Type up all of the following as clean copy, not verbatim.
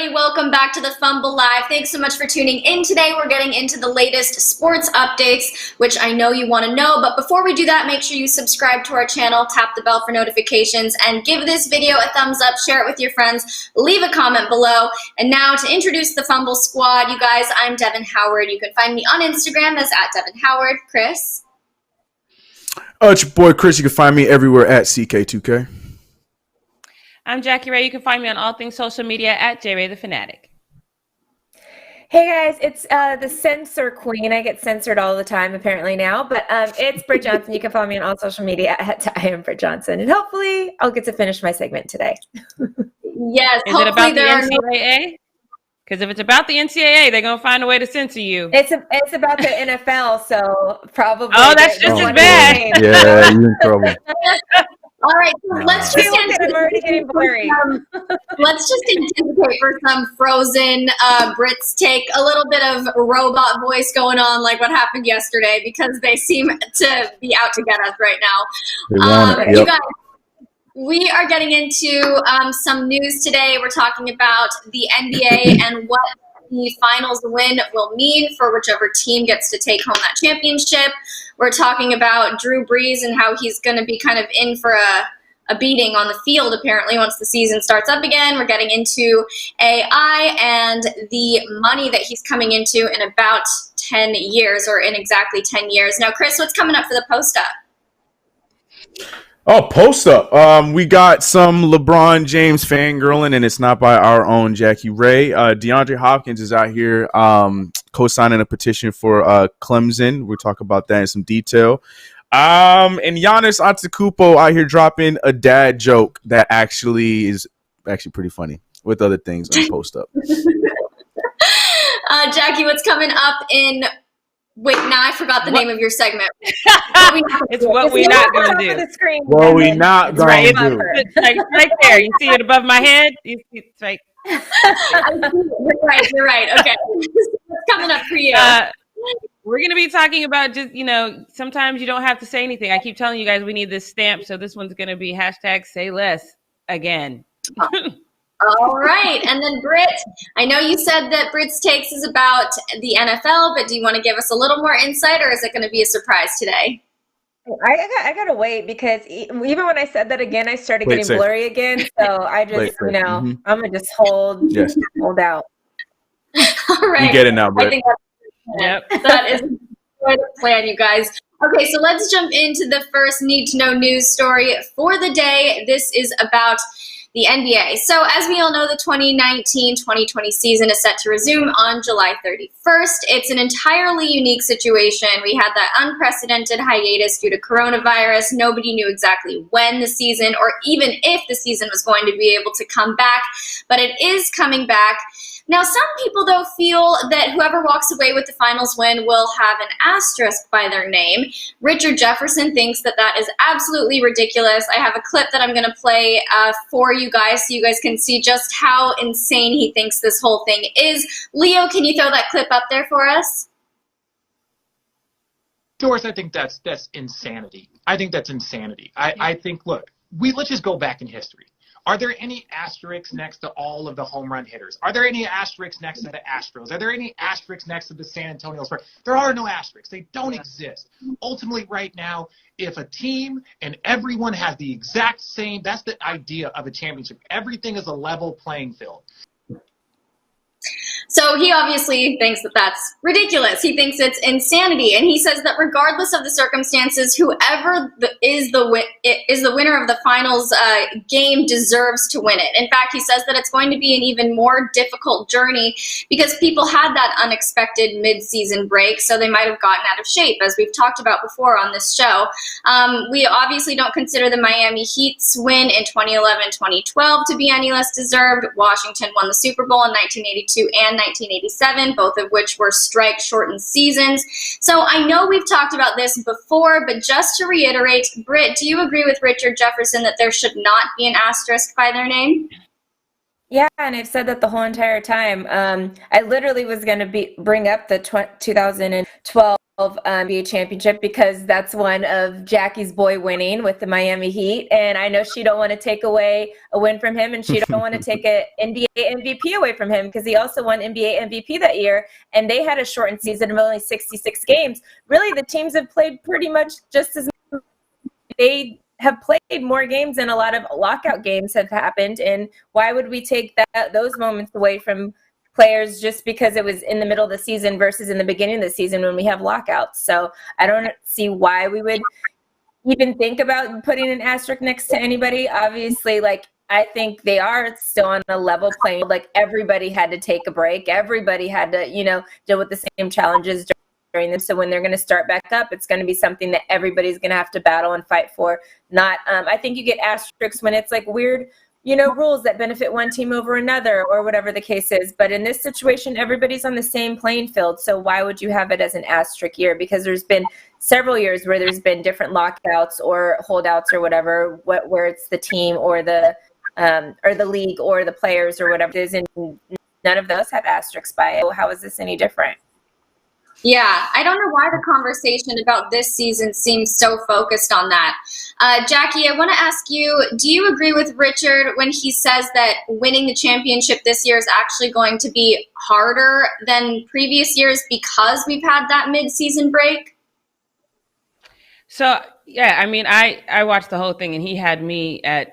everybody. Welcome back to the Fumble Live. Thanks so much for tuning in today. We're getting into the latest sports updates, which I know you want to know. But before we do that, make sure you subscribe to our channel, tap the bell for notifications, and give this video a thumbs up, share it with your friends, leave a comment below. And now to introduce the Fumble Squad, you guys, I'm Devin Howard. You can find me on Instagram as @DevinHoward. Chris? It's your boy Chris. You can find me everywhere at CK2K. I'm Jackie Ray. You can find me on all things social media at JRayTheFanatic. Hey guys, it's the censor queen. I get censored all the time apparently now, but it's Britt Johnson. You can follow me on all social media at I am Britt Johnson, and hopefully I'll get to finish my segment today. Yes. Is it about the NCAA? Because if it's about the NCAA, they're gonna find a way to censor you. It's about the NFL, so probably. Oh, that's just as bad. Yeah, you're in trouble. All right, so let's just I'm already getting blurry. Let's just anticipate for some Frozen Brits take, a little bit of robot voice going on, like what happened yesterday, because they seem to be out to get us right now. Yep. You guys, we are getting into some news today. We're talking about the NBA and what the finals win will mean for whichever team gets to take home that championship. We're talking about Drew Brees and how he's going to be kind of in for a beating on the field, apparently, once the season starts up again. We're getting into AI and the money that he's coming into in about 10 years, or in exactly 10 years. Now, Chris, what's coming up for the post-up? Oh, post up. We got some LeBron James fangirling, and it's not by our own Jackie Ray. DeAndre Hopkins is out here co-signing a petition for Clemson. We'll talk about that in some detail. And Giannis Antetokounmpo out here dropping a dad joke that actually is pretty funny with other things on post up. Jackie, what's coming up in... Wait, now I forgot the name of your segment. It's what we're not going to do. What we not going to do. It's right there. You see it above my head? It's right. You're right. Okay. What's coming up for you? We're going to be talking about just, sometimes you don't have to say anything. I keep telling you guys we need this stamp, so this one's going to be #SayLess again. All right. And then Britt, I know you said that Britt's takes is about the NFL, but do you want to give us a little more insight, or is it going to be a surprise today? I got to wait, because even when I said that again, I started getting blurry again. So I just, I'm going to just hold out. All right. You get it now, Britt. I think that is quite a plan, you guys. Okay, so let's jump into the first need-to-know news story for the day. This is about the NBA. So as we all know, the 2019-2020 season is set to resume on July 31st. It's an entirely unique situation. We had that unprecedented hiatus due to coronavirus. Nobody knew exactly when the season, or even if the season, was going to be able to come back, but it is coming back. Now, some people, though, feel that whoever walks away with the finals win will have an asterisk by their name. Richard Jefferson thinks that that is absolutely ridiculous. I have a clip that I'm going to play for you guys so you guys can see just how insane he thinks this whole thing is. Leo, can you throw that clip up there for us? Doris, I think that's insanity. I think that's insanity. I think, look, let's just go back in history. Are there any asterisks next to all of the home run hitters? Are there any asterisks next to the Astros? Are there any asterisks next to the San Antonio Spurs? There are no asterisks. They don't exist. Ultimately, right now, if a team and everyone has the exact same, that's the idea of a championship. Everything is a level playing field. So he obviously thinks that that's ridiculous. He thinks it's insanity. And he says that regardless of the circumstances, whoever is the winner of the finals game deserves to win it. In fact, he says that it's going to be an even more difficult journey because people had that unexpected mid-season break, so they might have gotten out of shape, as we've talked about before on this show. We obviously don't consider the Miami Heat's win in 2011-2012 to be any less deserved. Washington won the Super Bowl in 1982 and 1987, both of which were strike-shortened seasons. So I know we've talked about this before, but just to reiterate, Britt, do you agree with Richard Jefferson that there should not be an asterisk by their name? Yeah, and I've said that the whole entire time. I literally was going to bring up the 2012 NBA championship, because that's one of Jackie's boy winning with the Miami Heat, and I know she don't want to take away a win from him, and she don't want to take an NBA MVP away from him, because he also won NBA MVP that year, and they had a shortened season of only 66 games. Really, the teams have played pretty much just as much. They have played more games, and a lot of lockout games have happened, and why would we take those moments away from players just because it was in the middle of the season versus in the beginning of the season when we have lockouts? So I don't see why we would even think about putting an asterisk next to anybody. Obviously, like, I think they are still on a level playing. Like, everybody had to take a break. Everybody had to, deal with the same challenges during this. So when they're going to start back up, it's going to be something that everybody's going to have to battle and fight for. Not, I think you get asterisks when it's like weird, rules that benefit one team over another or whatever the case is. But in this situation, everybody's on the same playing field. So why would you have it as an asterisk year? Because there's been several years where there's been different lockouts or holdouts or whatever, where it's the team or the league or the players or whatever it is. And none of those have asterisks by it. How is this any different? Yeah, I don't know why the conversation about this season seems so focused on that. Jackie, I want to ask you, do you agree with Richard when he says that winning the championship this year is actually going to be harder than previous years because we've had that mid-season break? So, yeah, I mean, I watched the whole thing, and he had me at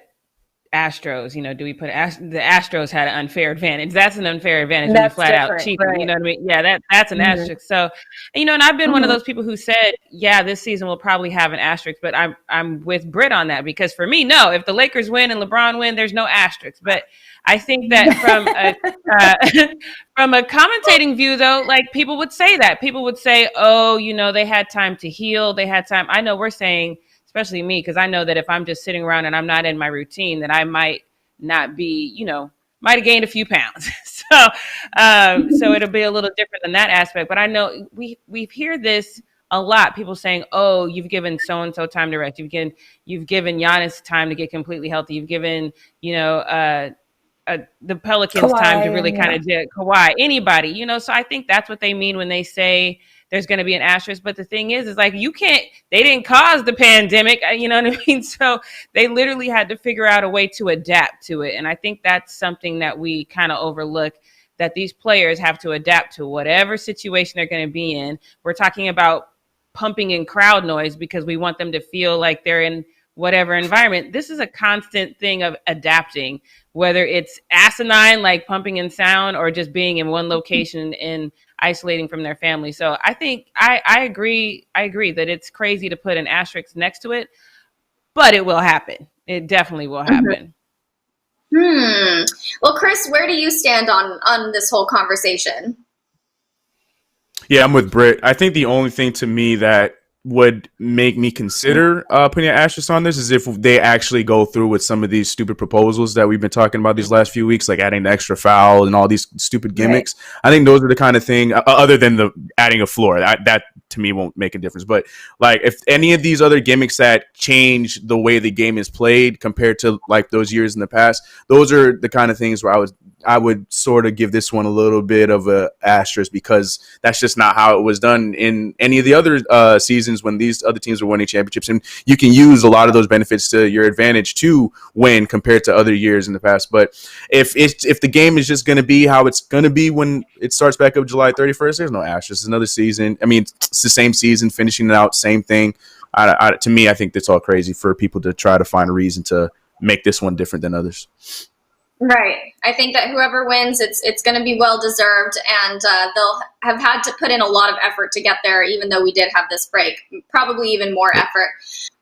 Astros. Do we put the Astros had an unfair advantage? That's an unfair advantage. That's when you flat out cheating. Right. You know what I mean? Yeah, that's an asterisk. So, and I've been one of those people who said, yeah, this season will probably have an asterisk, but I'm with Britt on that, because for me, no, if the Lakers win and LeBron win, there's no asterisk. But I think that from a commentating view, though, like, people would say that. People would say, oh, they had time to heal. They had time. I know we're saying, especially me, because I know that if I'm just sitting around and I'm not in my routine, that I might not be, might have gained a few pounds. So it'll be a little different than that aspect. But I know we hear this a lot. People saying, "Oh, you've given so and so time to rest. You've given Giannis time to get completely healthy. You've given the Pelicans time to really kind of get Kawhi, anybody." So I think that's what they mean when they say there's going to be an asterisk. But the thing is like, they didn't cause the pandemic, you know what I mean? So they literally had to figure out a way to adapt to it. And I think that's something that we kind of overlook, that these players have to adapt to whatever situation they're going to be in. We're talking about pumping in crowd noise because we want them to feel like they're in whatever environment. This is a constant thing of adapting, whether it's asinine, like pumping in sound, or just being in one location and isolating from their family. So I think I agree that it's crazy to put an asterisk next to it, but it will happen. It definitely will happen. Well, Chris, where do you stand on this whole conversation? Yeah, I'm with Britt. I think the only thing to me that would make me consider putting an asterisk on this is if they actually go through with some of these stupid proposals that we've been talking about these last few weeks, like adding the extra foul and all these stupid gimmicks. Right. I think those are the kind of thing, other than the adding a floor, that to me won't make a difference. But like, if any of these other gimmicks that change the way the game is played compared to like those years in the past, those are the kind of things where I would sort of give this one a little bit of a asterisk, because that's just not how it was done in any of the other seasons when these other teams were winning championships. And you can use a lot of those benefits to your advantage to win compared to other years in the past. But if the game is just going to be how it's going to be when it starts back up July 31st, there's no asterisk. It's another season. I mean, it's the same season, finishing it out, same thing. To me, I think that's all crazy for people to try to find a reason to make this one different than others. Right. I think that whoever wins, it's going to be well deserved, and they'll have had to put in a lot of effort to get there, even though we did have this break. Probably even more effort.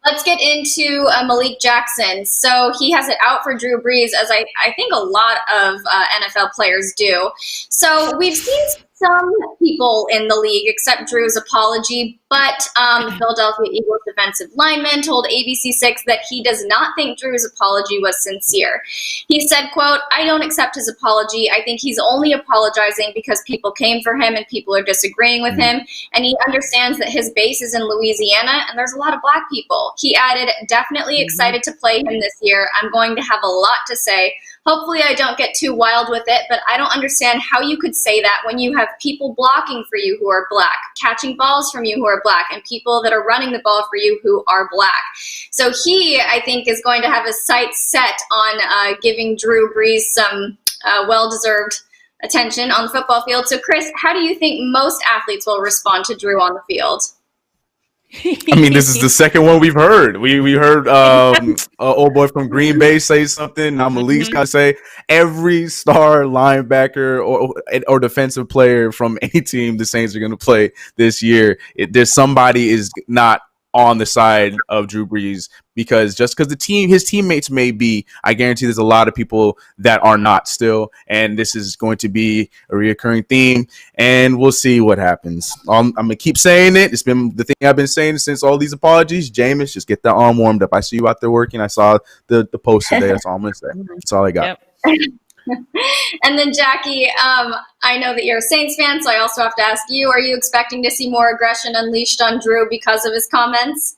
Let's get into Malik Jackson. So he has it out for Drew Brees, as I think a lot of NFL players do. So we've seen some people in the league accept Drew's apology, but the Philadelphia Eagles defensive lineman told ABC6 that he does not think Drew's apology was sincere. He said, quote, "I don't accept his apology. I think he's only apologizing because people came for him and people are disagreeing with him, and he understands that his base is in Louisiana and there's a lot of black people." He added, "Definitely excited to play him this year. I'm going to have a lot to say. hopefully I don't get too wild with it, but I don't understand how you could say that when you have people blocking for you who are black, catching balls from you who are black, and people that are running the ball for you who are black. So he, I think, is going to have his sights set on giving Drew Brees some well-deserved attention on the football field. So, Chris, how do you think most athletes will respond to Drew on the field? I mean, this is the second one we've heard. We heard old boy from Green Bay say something. Now Malik's got to say. Every star linebacker or defensive player from any team the Saints are going to play this year, there's somebody is not on the side of Drew Brees, because just because his teammates may be, I guarantee there's a lot of people that are not still, and this is going to be a reoccurring theme, and we'll see what happens. I'm gonna keep saying it. It's been the thing I've been saying since all these apologies. Jameis, just get the arm warmed up. I see you out there working. I saw the post today. That's all I'm gonna say. That's all I got. Yep. And then Jackie, I know that you're a Saints fan, so I also have to ask you, are you expecting to see more aggression unleashed on Drew because of his comments?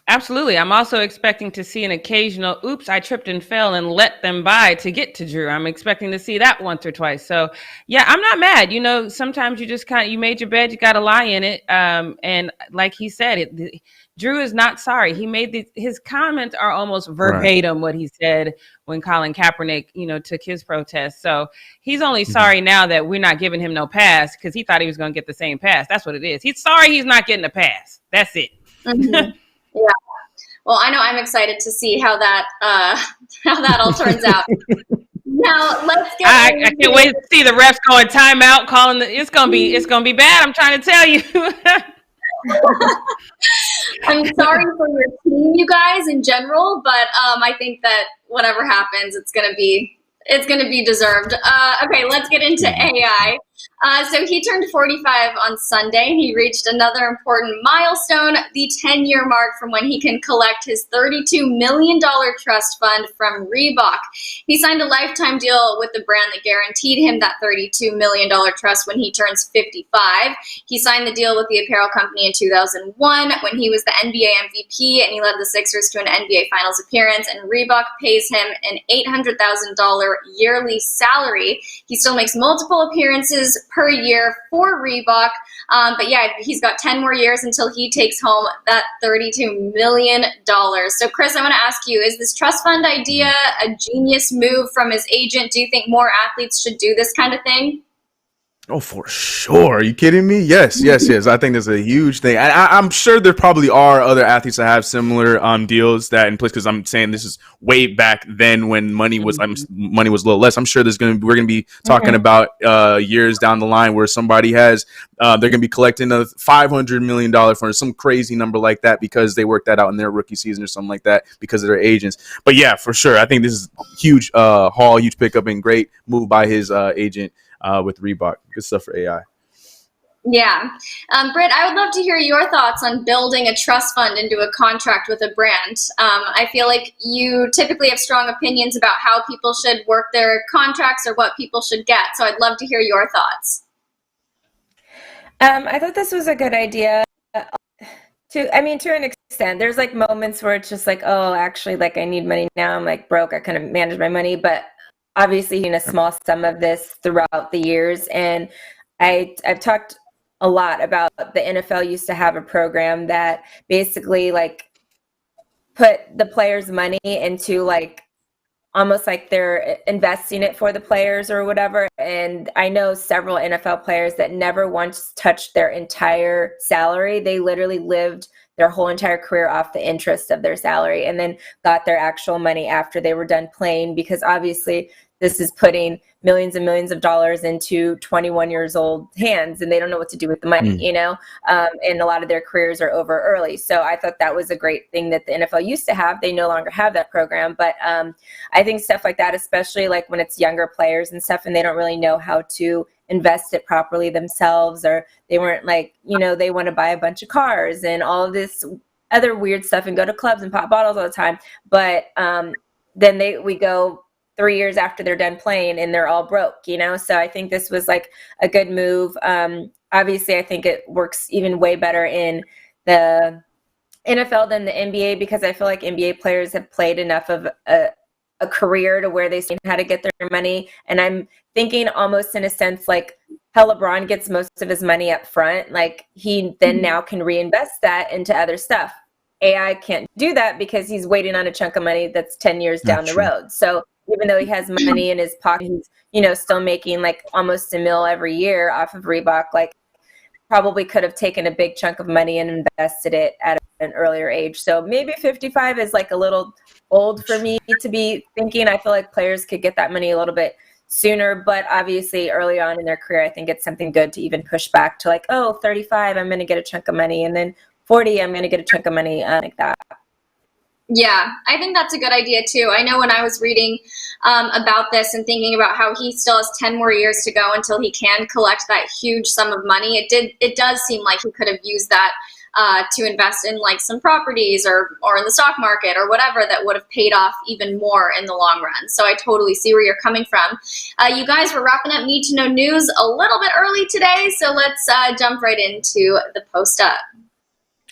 Absolutely. I'm also expecting to see an occasional, oops, I tripped and fell and let them by to get to Drew. I'm expecting to see that once or twice. So, yeah, I'm not mad. You know, sometimes you just you made your bed, you got to lie in it. And like he said, Drew is not sorry. He made his comments are almost verbatim what he said when Colin Kaepernick, took his protest. So he's only sorry now that we're not giving him no pass, because he thought he was going to get the same pass. That's what it is. He's sorry he's not getting a pass. That's it. Mm-hmm. Yeah. Well, I know I'm excited to see how that all turns out. Now let's get. I can't wait to see the refs going timeout, calling it's gonna be bad. I'm trying to tell you. I'm sorry for your team, you guys, in general, but I think that whatever happens, it's gonna be deserved. Okay, let's get into AI. So he turned 45 on Sunday. He reached another important milestone, the 10-year mark from when he can collect his $32 million trust fund from Reebok. He signed a lifetime deal with the brand that guaranteed him that $32 million trust when he turns 55. He signed the deal with the apparel company in 2001 when he was the NBA MVP and he led the Sixers to an NBA Finals appearance, and Reebok pays him an $800,000 yearly salary. He still makes multiple appearances per year for Reebok. But yeah, he's got 10 more years until he takes home that $32 million. So Chris, I want to ask you, is this trust fund idea a genius move from his agent? Do you think more athletes should do this kind of thing? Oh, for sure. Are you kidding me? Yes. I think that's a huge thing. I'm sure there probably are other athletes that have similar deals that in place, because I'm saying this is way back then when money was a little less. I'm sure we're gonna be talking about years down the line where somebody has they're gonna be collecting a $500 million for some crazy number like that because they worked that out in their rookie season or something like that because of their agents. But yeah, for sure, I think this is huge huge pickup and great move by his agent. With Reebok. Good stuff for AI. Yeah. Britt, I would love to hear your thoughts on building a trust fund into a contract with a brand. I feel like you typically have strong opinions about how people should work their contracts or what people should get. So I'd love to hear your thoughts. I thought this was a good idea. To an extent, there's like moments where it's just like, oh, actually, like I need money now. I'm like broke. I kind of manage my money, but obviously in a small sum of this throughout the years. And I've talked a lot about the NFL used to have a program that basically like put the players' money into like almost like they're investing it for the players or whatever. And I know several NFL players that never once touched their entire salary. They literally lived their whole entire career off the interest of their salary and then got their actual money after they were done playing, because obviously this is putting millions and millions of dollars into 21 years old hands and they don't know what to do with the money, and a lot of their careers are over early. So I thought that was a great thing that the NFL used to have. They no longer have that program. But I think stuff like that, especially like when it's younger players and stuff and they don't really know how to invest it properly themselves, or they weren't like, they want to buy a bunch of cars and all of this other weird stuff and go to clubs and pop bottles all the time. But then we go 3 years after they're done playing and they're all broke, So I think this was like a good move. Obviously, I think it works even way better in the NFL than the NBA, because I feel like NBA players have played enough of a career to where they see how to get their money. And I'm thinking almost in a sense like how LeBron gets most of his money up front, like he then now can reinvest that into other stuff. AI can't do that because he's waiting on a chunk of money that's 10 years down the road. So even though he has money in his pocket, he's, you know, still making like almost $1 million every year off of Reebok, like probably could have taken a big chunk of money and invested it at an earlier age. So maybe 55 is like a little old for me to be thinking. I feel like players could get that money a little bit sooner, but obviously early on in their career, I think it's something good to even push back to like, oh, 35, I'm going to get a chunk of money. And then 40, I'm going to get a chunk of money like that. Yeah, I think that's a good idea too. I know when I was reading about this and thinking about how he still has 10 more years to go until he can collect that huge sum of money, it does seem like he could have used that to invest in like some properties or in the stock market or whatever that would have paid off even more in the long run. So I totally see where you're coming from. You guys, we're wrapping up Need to Know News a little bit early today, so let's jump right into the post up.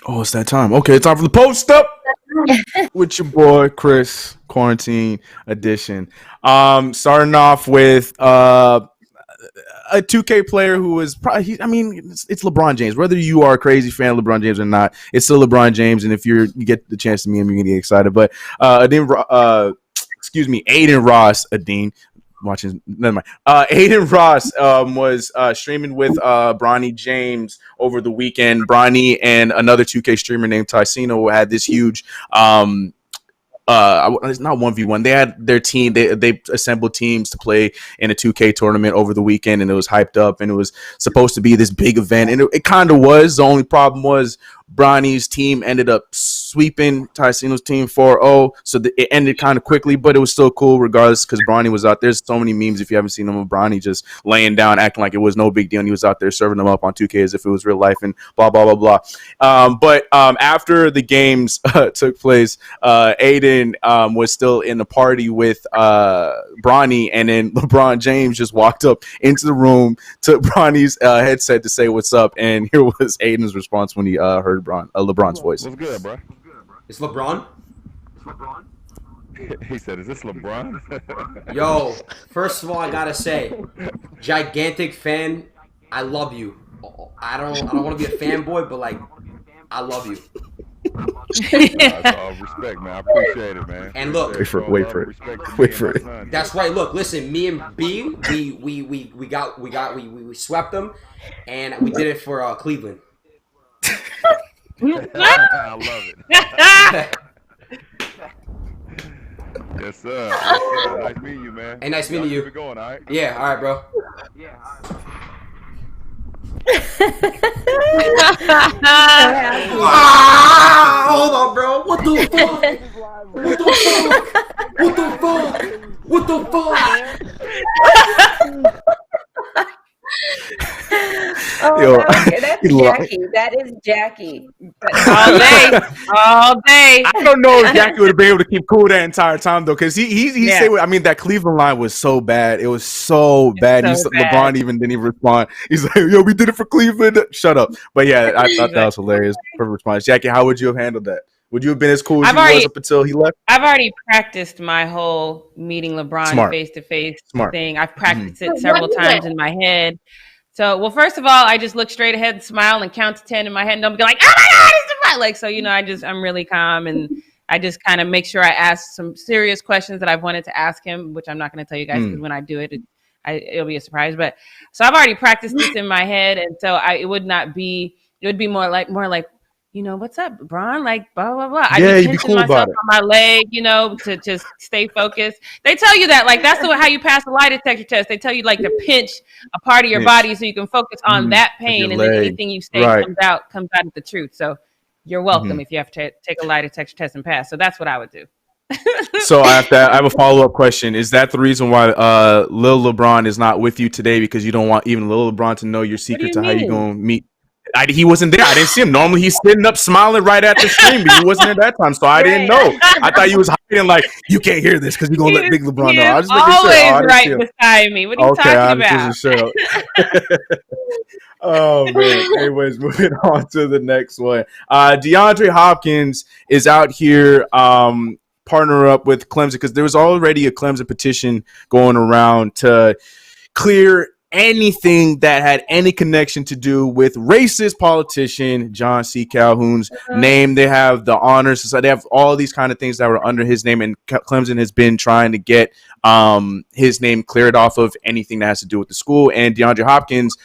Oh, it's that time. Okay, it's time for the post up with your boy Chris, quarantine edition. Starting off with a 2K player who was probably, it's LeBron James. Whether you are a crazy fan of LeBron James or not, it's still LeBron James. And if you get the chance to meet him, you're gonna get excited. But Aiden Ross, Aiden Ross was streaming with Bronny James over the weekend. Bronny and another 2K streamer named Ticino had this huge it's not 1v1. They had their team. They assembled teams to play in a 2K tournament over the weekend, and it was hyped up, and it was supposed to be this big event, and it kind of was. The only problem was Bronny's team ended up sweeping Ticino's team 4-0, so it ended kind of quickly, but it was still cool regardless because Bronny was out. There's so many memes if you haven't seen them of Bronny just laying down, acting like it was no big deal, and he was out there serving them up on 2K as if it was real life and blah, blah, blah, blah. But after the games took place, Aiden was still in the party with Bronny, and then LeBron James just walked up into the room, took Bronny's headset to say what's up, and here was Aiden's response when he heard LeBron's voice. What's good, bro? It's LeBron? He said, is this LeBron? Yo, first of all, I gotta say, gigantic fan, I love you. I don't want to be a fanboy, but like, I love you. Respect, man. I appreciate it, man. And look, wait for it. That's right. Look, listen, me and B, we swept them, and we did it for Cleveland. I love it. Yes, sir. Nice meeting you, man. Hey, nice meeting you. Keep it going, all right? Yeah, all right, bro. Hold on, bro. What the fuck? What the fuck? Oh, Yo, that's Jackie. That is Jackie. All day. I don't know if Jackie would have been able to keep cool that entire time though, because he said, that Cleveland line was so bad. It was so bad. LeBron even didn't even respond. He's like, "Yo, we did it for Cleveland." Shut up. But yeah, I thought that was hilarious. Perfect response. Jackie, how would you have handled that? Would you have been as cool as he was up until he left? I've already practiced my whole meeting LeBron face-to-face thing. I've practiced it several times in my head. So, well, first of all, I just look straight ahead and smile and count to 10 in my head and don't be like, oh my God, it's LeBron. Like, so, I'm really calm and I just kind of make sure I ask some serious questions that I've wanted to ask him, which I'm not going to tell you guys because when I do it, it'll be a surprise. But so I've already practiced this in my head. And so it would be more like, what's up, Bron? Like, blah, blah, blah. I'd be pinching myself on my leg, to just stay focused. They tell you that, like, that's how you pass the lie detector test. They tell you, like, to pinch a part of your body so you can focus on that pain, and then anything you say comes out with the truth. So you're welcome if you have to take a lie detector test and pass. So that's what I would do. So I have a follow-up question. Is that the reason why Lil LeBron is not with you today, because you don't want even Lil LeBron to know your secret to how you're going to meet? He wasn't there. I didn't see him. Normally he's sitting up smiling right at the stream, but he wasn't there that time, so I didn't know. I thought he was hiding like, you can't hear this because you're going to let Big LeBron know. I was just always right beside me. What are you talking about? Oh, man. Anyways, moving on to the next one. DeAndre Hopkins is out here partner up with Clemson because there was already a Clemson petition going around to clear anything that had any connection to do with racist politician John C. Calhoun's name. They have the honors society. They have all these kind of things that were under his name, and Clemson has been trying to get his name cleared off of anything that has to do with the school. And DeAndre Hopkins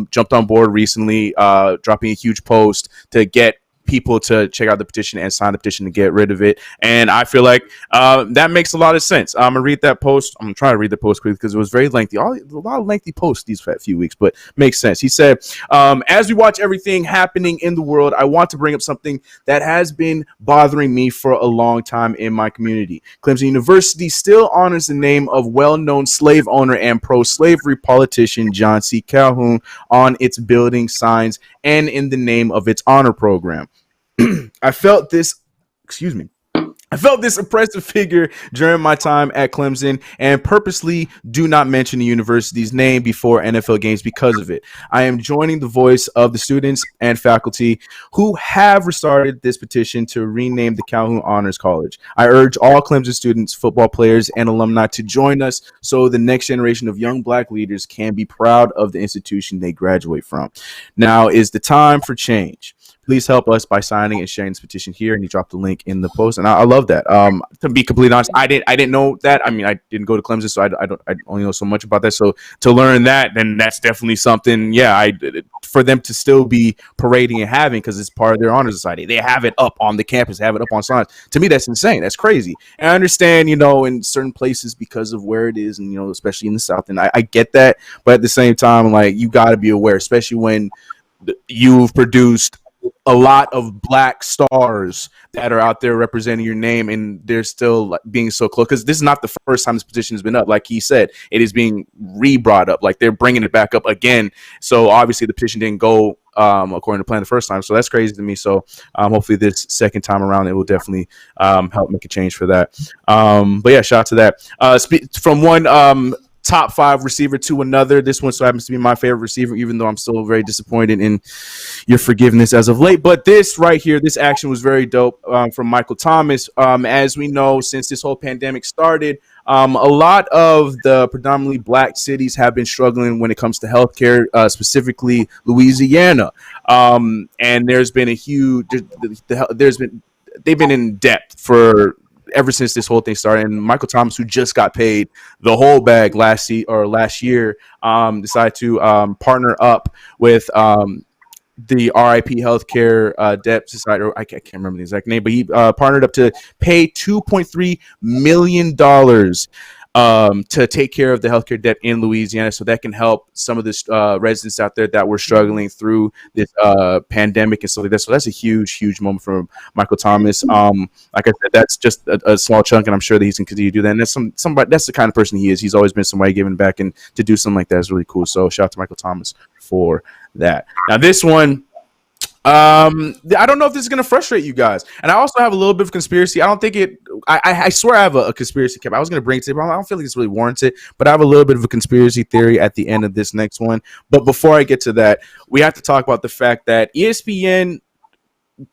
jumped on board recently, dropping a huge post to get people to check out the petition and sign the petition to get rid of it. And I feel like that makes a lot of sense. I'm gonna read that post. I'm gonna try to read the post quickly because it was very lengthy. A lot of lengthy posts these few weeks, but makes sense. He said, as we watch everything happening in the world, I want to bring up something that has been bothering me for a long time in my community. Clemson University still honors the name of well-known slave owner and pro-slavery politician John C. Calhoun on its building signs and in the name of its honor program. I felt this oppressive figure during my time at Clemson and purposely do not mention the university's name before NFL games because of it. I am joining the voice of the students and faculty who have restarted this petition to rename the Calhoun Honors College. I urge all Clemson students, football players, and alumni to join us so the next generation of young black leaders can be proud of the institution they graduate from. Now is the time for change. Please help us by signing and sharing this petition here. And he dropped the link in the post, and I love that. To be completely honest, I didn't know that. I mean, I didn't go to Clemson, so I only know so much about that. So to learn that, then that's definitely something. Yeah, for them to still be parading and having, because it's part of their honor society. They have it up on the campus, have it up on signs. To me, that's insane. That's crazy. And I understand, in certain places because of where it is, and especially in the South, and I get that. But at the same time, like, you got to be aware, especially when you've produced a lot of black stars that are out there representing your name, and they're still being so close, because this is not the first time this petition has been up. Like he said, it is being re-brought up. Like, they're bringing it back up again. So obviously the petition didn't go according to plan the first time. So that's crazy to me. So hopefully this second time around, it will definitely help make a change for that. But yeah, shout out to that. From one top 5 receiver to another. This one so happens to be my favorite receiver, even though I'm still very disappointed in your forgiveness as of late. But this right here, this action was very dope from Michael Thomas. As we know, since this whole pandemic started, a lot of the predominantly black cities have been struggling when it comes to healthcare, specifically Louisiana. And there's been a huge, they've been in debt for ever since this whole thing started. And Michael Thomas, who just got paid the whole bag last year, decided to partner up with the RIP Healthcare Debt Society. Or I can't remember the exact name, but he partnered up to pay $2.3 million to take care of the healthcare debt in Louisiana, so that can help some of the residents out there that were struggling through this pandemic and stuff like that. So that's a huge moment for Michael Thomas. Like I said, that's just a small chunk, and I'm sure that he's going to continue to do that. And that's somebody. That's the kind of person he is. He's always been somebody giving back, and to do something like that is really cool. So shout out to Michael Thomas for that. Now this one, I don't know if this is going to frustrate you guys. And I also have a little bit of conspiracy. I don't think it, I swear I have a conspiracy cap. I was going to bring it to you, but I don't feel like it's really warranted. But I have a little bit of a conspiracy theory at the end of this next one. But before I get to that, we have to talk about the fact that ESPN,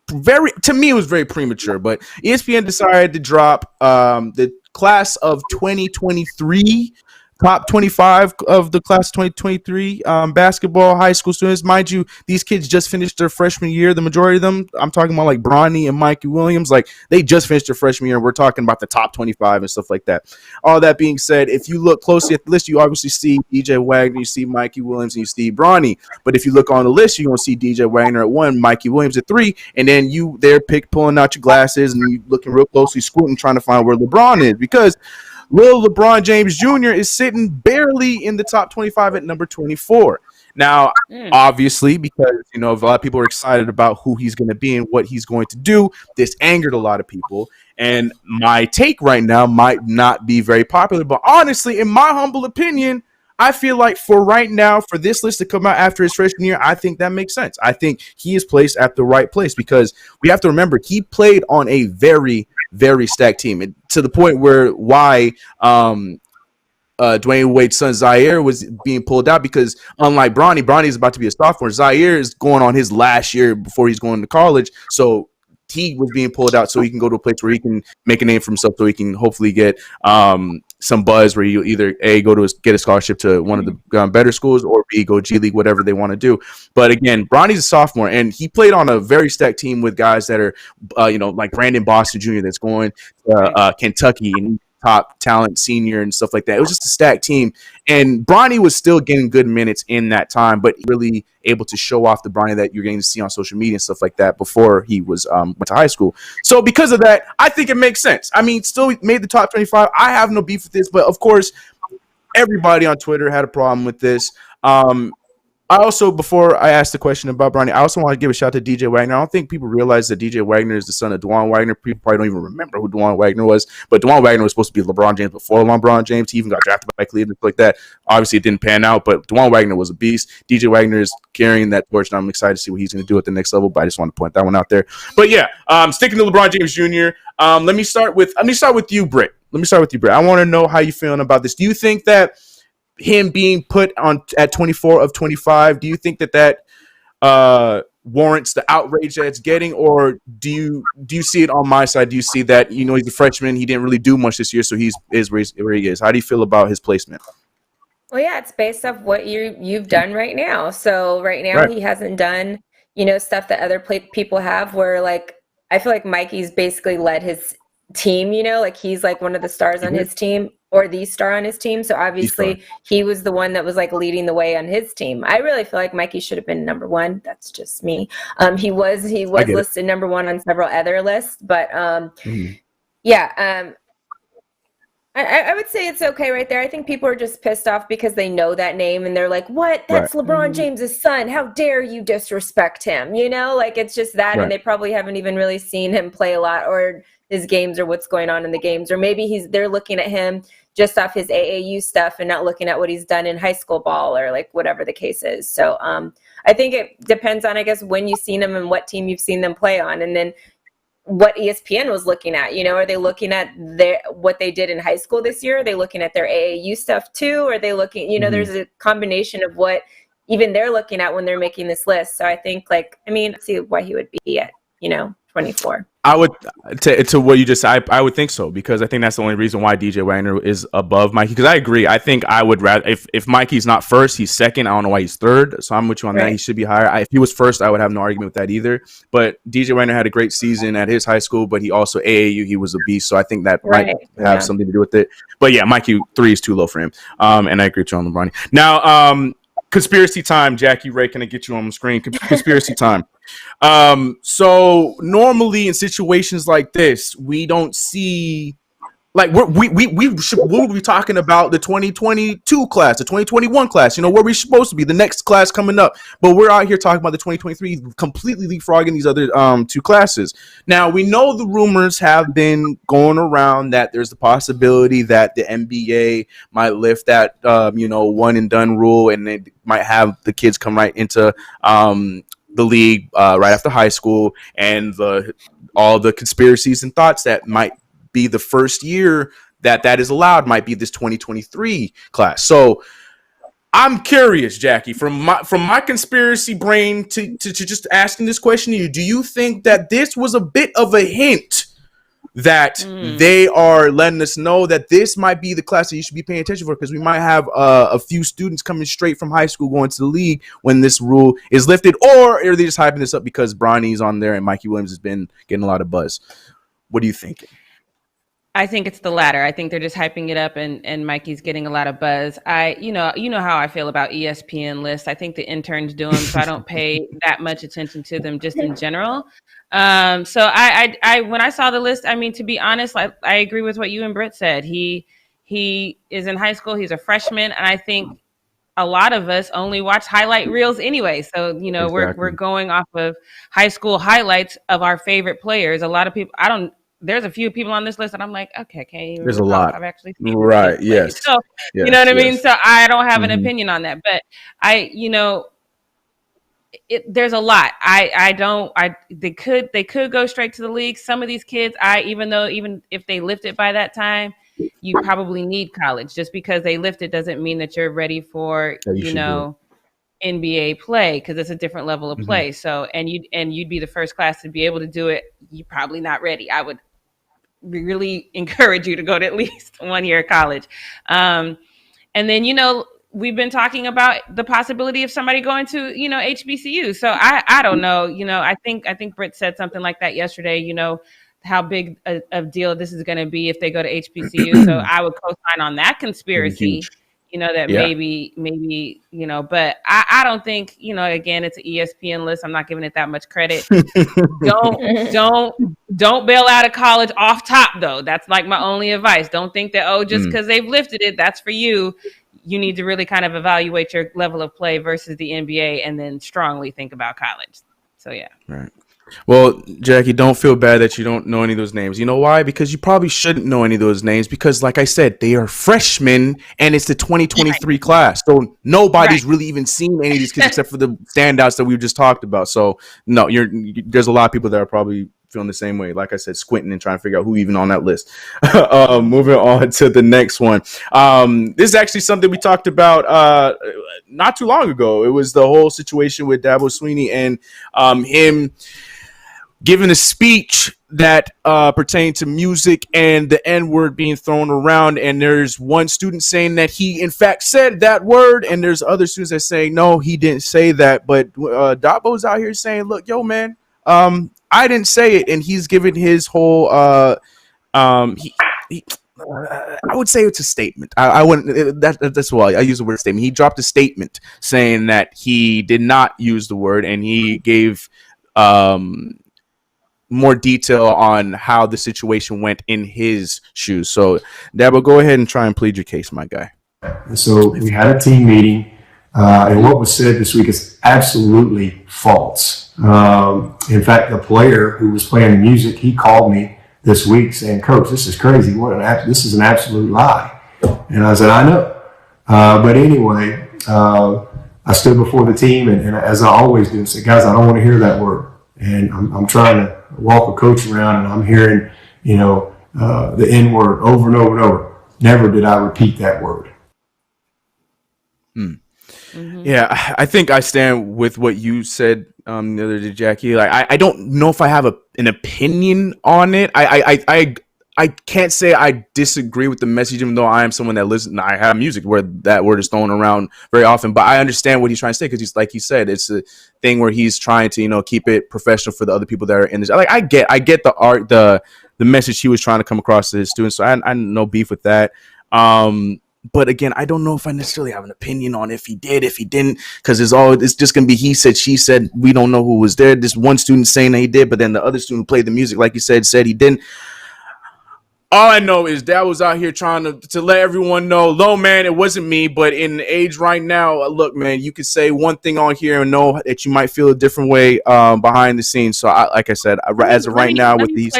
to me, it was very premature, but ESPN decided to drop the class of 2023, top 25 of the class 2023 basketball high school students. Mind you, these kids just finished their freshman year. The majority of them, I'm talking about like Bronny and Mikey Williams, like they just finished their freshman year. And we're talking about the top 25 and stuff like that. All that being said, if you look closely at the list, you obviously see DJ Wagner, you see Mikey Williams, and you see Bronny. But if you look on the list, you're going to see DJ Wagner at 1, Mikey Williams at 3, and then you there pulling out your glasses and you looking real closely, squinting, trying to find where LeBron is, because Lil LeBron James Jr. is sitting barely in the top 25 at number 24. Now, obviously, because, a lot of people are excited about who he's going to be and what he's going to do, this angered a lot of people. And my take right now might not be very popular, but honestly, in my humble opinion, I feel like for right now, for this list to come out after his freshman year, I think that makes sense. I think he is placed at the right place, because we have to remember he played on a very, very stacked team, and to the point where Dwayne Wade's son Zaire was being pulled out, because unlike Bronny is about to be a sophomore. Zaire is going on his last year before he's going to college. So he was being pulled out so he can go to a place where he can make a name for himself, so he can hopefully get some buzz where you either A, get a scholarship to one of the better schools, or B, go G League, whatever they want to do. But again, Bronny's a sophomore, and he played on a very stacked team with guys that are, like Brandon Boston Jr. that's going to Kentucky, and top talent senior and stuff like that. It was just a stacked team, and Bronny was still getting good minutes in that time, but really able to show off the Bronny that you're getting to see on social media and stuff like that before he was went to high school. So because of that, I think it makes sense. I mean, still made the top 25. I have no beef with this, but of course, everybody on Twitter had a problem with this. I also, before I asked the question about Bronny, I also want to give a shout out to DJ Wagner. I don't think people realize that DJ Wagner is the son of DeJuan Wagner. People probably don't even remember who DeJuan Wagner was, but DeJuan Wagner was supposed to be LeBron James before LeBron James. He even got drafted by Cleveland, like that. Obviously, it didn't pan out, but DeJuan Wagner was a beast. DJ Wagner is carrying that torch, and I'm excited to see what he's going to do at the next level, but I just want to point that one out there. But yeah, sticking to LeBron James Jr., let me start with you, Britt. I want to know how you feeling about this. Do you think that him being put on at 24 of 25, do you think that warrants the outrage that it's getting, or do you see it on my side? Do you see that, he's a freshman, he didn't really do much this year, so he's where he is? How do you feel about his placement? Well, yeah, it's based off what you've done right now. So right now he hasn't done, stuff that other people have, where like, I feel like Mikey's basically led his team, like he's like one of the stars on his team, or the star on his team. So obviously he was the one that was like leading the way on his team. I really feel like Mikey should have been number one. That's just me. He was listed number one on several other lists, but I would say it's okay right there. I think people are just pissed off because they know that name and they're like, what? That's LeBron James's son. How dare you disrespect him? Like it's just that. And they probably haven't even really seen him play a lot, or his games, or what's going on in the games. Or maybe they're looking at him just off his AAU stuff and not looking at what he's done in high school ball, or like whatever the case is. So I think it depends on, I guess, when you've seen them and what team you've seen them play on. And then what ESPN was looking at, are they looking at what they did in high school this year? Are they looking at their AAU stuff too? Or are they looking, there's a combination of what even they're looking at when they're making this list. So I think see why he would be at, 24. I would, to what you just said, I would think so, because I think that's the only reason why DJ Wagner is above Mikey. Because I agree. I think I would rather, if Mikey's not first, he's second. I don't know why he's third. So I'm with you on that. He should be higher. If he was first, I would have no argument with that either. But DJ Wagner had a great season at his high school, but he also AAU, he was a beast. So I think that might have something to do with it. But yeah, Mikey 3 is too low for him. And I agree with you on LeBron. Now, conspiracy time, Jackie Ray, can I get you on the screen? Conspiracy time. So normally in situations like this, we don't see, like, we will be talking about the 2022 class, the 2021 class, where we're supposed to be, the next class coming up. But we're out here talking about the 2023, completely leapfrogging these other two classes. Now, we know the rumors have been going around that there's the possibility that the NBA might lift that, one and done rule, and they might have the kids come right into the league right after high school, and all the conspiracies and thoughts that might be the first year that is allowed might be this 2023 class. So I'm curious, Jackie, from my conspiracy brain to just asking this question to you, do you think that this was a bit of a hint that they are letting us know that this might be the class that you should be paying attention for, because we might have a few students coming straight from high school going to the league when this rule is lifted? Or are they just hyping this up because Bronny's on there and Mikey Williams has been getting a lot of buzz? What are you thinking? I think it's the latter. I think they're just hyping it up, and Mikey's getting a lot of buzz. You know how I feel about ESPN lists. I think the interns do them, so I don't pay that much attention to them just in general. So I when I saw the list, I mean, to be honest, I agree with what you and Britt said. He is in high school. He's a freshman, and I think a lot of us only watch highlight reels anyway. So, we're going off of high school highlights of our favorite players. A lot of people, there's a few people on this list that I'm like, okay, I can't even there's a lot. I've actually seen Yes. So, yes, you know what I mean? So I don't have an opinion on that, but there's a lot. They could go straight to the league. Some of these kids, even if they lift it by that time, you probably need college. Just because they lift it doesn't mean that you're ready for, NBA play because it's a different level of play. So you'd be the first class to be able to do it. You're probably not ready. I would really encourage you to go to at least 1 year of college. And then, we've been talking about the possibility of somebody going to, HBCU. So I don't know, I think Britt said something like that yesterday, how big a deal this is going to be if they go to HBCU. So I would co-sign on that conspiracy, that maybe, but I don't think, again, it's an ESPN list. I'm not giving it that much credit. Don't bail out of college off top though. That's like my only advice. Don't think that, just because they've lifted it, that's for you. You need to really kind of evaluate your level of play versus the NBA and then strongly think about college. So, yeah. Right. Well, Jackie, don't feel bad that you don't know any of those names. You know why? Because you probably shouldn't know any of those names because, like I said, they are freshmen and it's the 2023 class. So nobody's really even seen any of these kids except for the standouts that we just talked about. So, no, there's a lot of people that are probably feeling the same way. Like I said, squinting and trying to figure out who even on that list. Moving on to the next one. This is actually something we talked about not too long ago. It was the whole situation with Dabo Swinney and him giving a speech that pertained to music and the N-word being thrown around. And there's one student saying that he, in fact, said that word. And there's other students that say, no, he didn't say that. But Dabo's out here saying, look, yo, man, I didn't say it. And he's given his whole I would say it's a statement. I wouldn't. That's why I use the word statement. He dropped a statement saying that he did not use the word, and he gave more detail on how the situation went in his shoes. So, Dabo, go ahead and try and plead your case, my guy. So we had a team meeting, and what was said this week is absolutely false. In fact, the player who was playing the music, he called me this week saying, "Coach, this is crazy. This is an absolute lie." And I said, "I know." But anyway, I stood before the team, and as I always do, I said, "Guys, I don't want to hear that word." And I'm trying to walk a coach around, and I'm hearing, the N word over and over and over. Never did I repeat that word. Yeah, I think I stand with what you said the other day, Jackie. Like, I don't know if I have an opinion on it. I can't say I disagree with the message, even though I am someone that listens. I have music where that word is thrown around very often, but I understand what he's trying to say because he's, like he said, it's a thing where he's trying to keep it professional for the other people that are in this. Like, I get the art, the message he was trying to come across to his students. So I no beef with that. But again, I don't know if I necessarily have an opinion on if he did, if he didn't, because it's just going to be he said, she said. We don't know who was there. This one student saying that he did, but then the other student who played the music, like you said he didn't. All I know is Dad was out here trying to let everyone know, "Low, man, it wasn't me." But in the age right now, look, man, you could say one thing on here and know that you might feel a different way behind the scenes. So, like I said, as of right now, with these.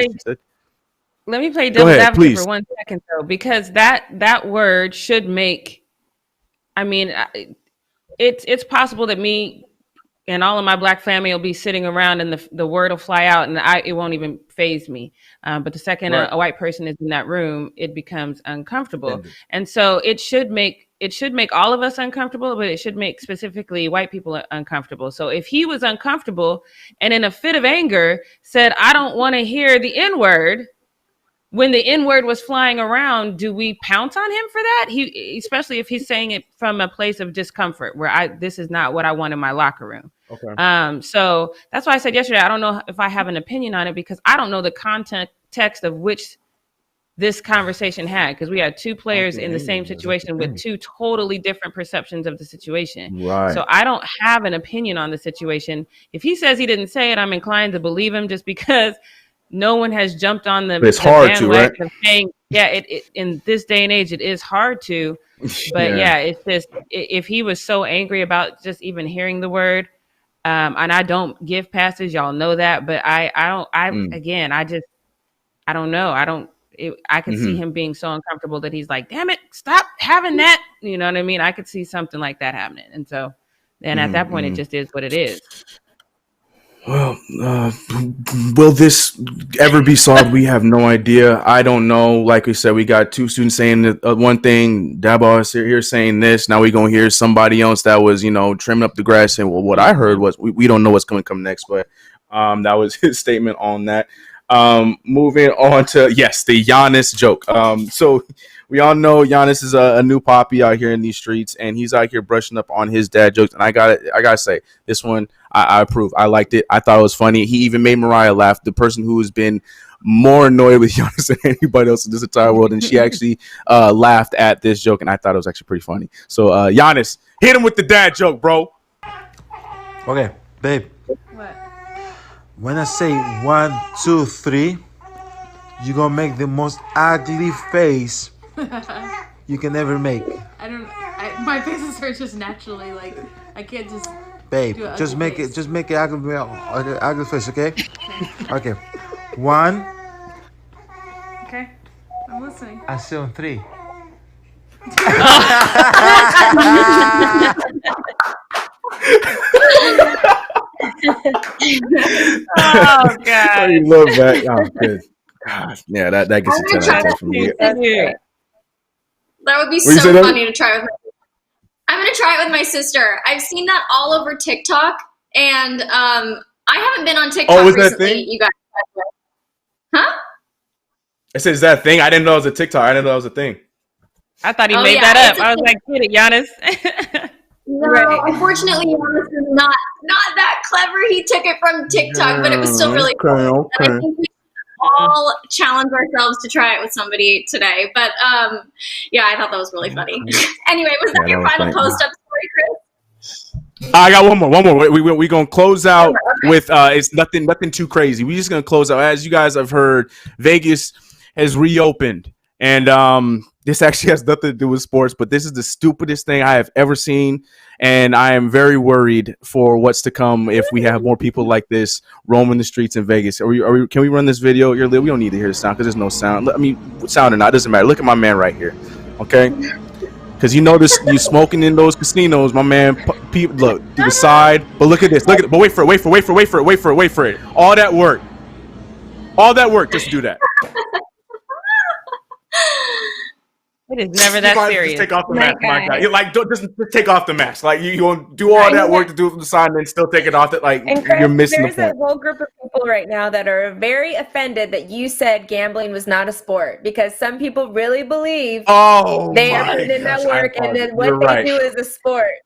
Let me play devil's advocate for 1 second, though, because that word should make. I mean, it's possible that me and all of my Black family will be sitting around, and the word will fly out, and it won't even faze me. But the second a white person is in that room, it becomes uncomfortable, and so it should make all of us uncomfortable, but it should make specifically white people uncomfortable. So if he was uncomfortable and in a fit of anger said, "I don't want to hear the N-word," when the N-word was flying around, do we pounce on him for that? Especially if he's saying it from a place of discomfort, where this is not what I want in my locker room. Okay. So that's why I said yesterday, I don't know if I have an opinion on it because I don't know the context of which this conversation had, because we had two players in the same situation with two totally different perceptions of the situation. Right. So I don't have an opinion on the situation. If he says he didn't say it, I'm inclined to believe him just because no one has jumped on the bandwagon of saying, it in this day and age, it is hard to. But it's just if he was so angry about just even hearing the word, and I don't give passes, y'all know that. But I don't know. I could see him being so uncomfortable that he's like, "Damn it, stop having that." You know what I mean? I could see something like that happening, and so then at that point, it just is what it is. Well, will this ever be solved? We have no idea. I don't know. Like we said, we got two students saying one thing. Dabo is here saying this. Now we're going to hear somebody else that was, trimming up the grass. And well, what I heard was we don't know what's going to come next. But that was his statement on that. Moving on to, yes, the Giannis joke. So we all know Giannis is a new poppy out here in these streets, and he's out here brushing up on his dad jokes. And I gotta say, this one I approve. I liked it. I thought it was funny. He even made Mariah laugh, the person who has been more annoyed with Giannis than anybody else in this entire world, and she actually laughed at this joke, and I thought it was actually pretty funny. So Giannis, hit him with the dad joke, bro. Okay, babe. What? When I say 1, 2, 3, you're gonna make the most ugly face you can ever make. My faces are just naturally like I can't just. Babe, just make it ugly face, okay? Okay. 1. Okay, I'm listening. I say on 3. Oh God! I love that. Oh, good. God, yeah, that gets a 10 out of 10 for me. That would be What you so say, funny to try with. I'm gonna try it with my sister. I've seen that all over TikTok, and I haven't been on TikTok Oh, was that recently. thing? You guys, huh? I said, is that a thing? I didn't know it was a TikTok. I didn't know it was a thing. I thought he Oh, made yeah, that it's up. a I was like, get it, Giannis. No, Right. unfortunately, Giannis is not that clever. He took it from TikTok, but it was still really cool. And I think we all challenge ourselves to try it with somebody today. But yeah, I thought that was really funny. Anyway, was that your final post-up story, Chris? I got one more. We're going to close out with it's nothing too crazy. We're just going to close out. As you guys have heard, Vegas has reopened. And this actually has nothing to do with sports, but this is the stupidest thing I have ever seen. And I am very worried for what's to come if we have more people like this roaming the streets in Vegas. Can we run this video? We don't need to hear the sound because there's no sound. I mean, sound or not, it doesn't matter. Look at my man right here. Okay? Because you notice you smoking in those casinos, my man. Look to the side, but look at this. But wait for it. All that work just to do that. It is never that serious. Just take off the mask, my guy. Just take off the mask. Like you gonna do all that work to do from the side and then still take it off. That And Chris, you're missing the there's point. a whole group of people right now that are very offended that you said gambling was not a sport because some people really believe they are putting in that work and then what they do is a sport.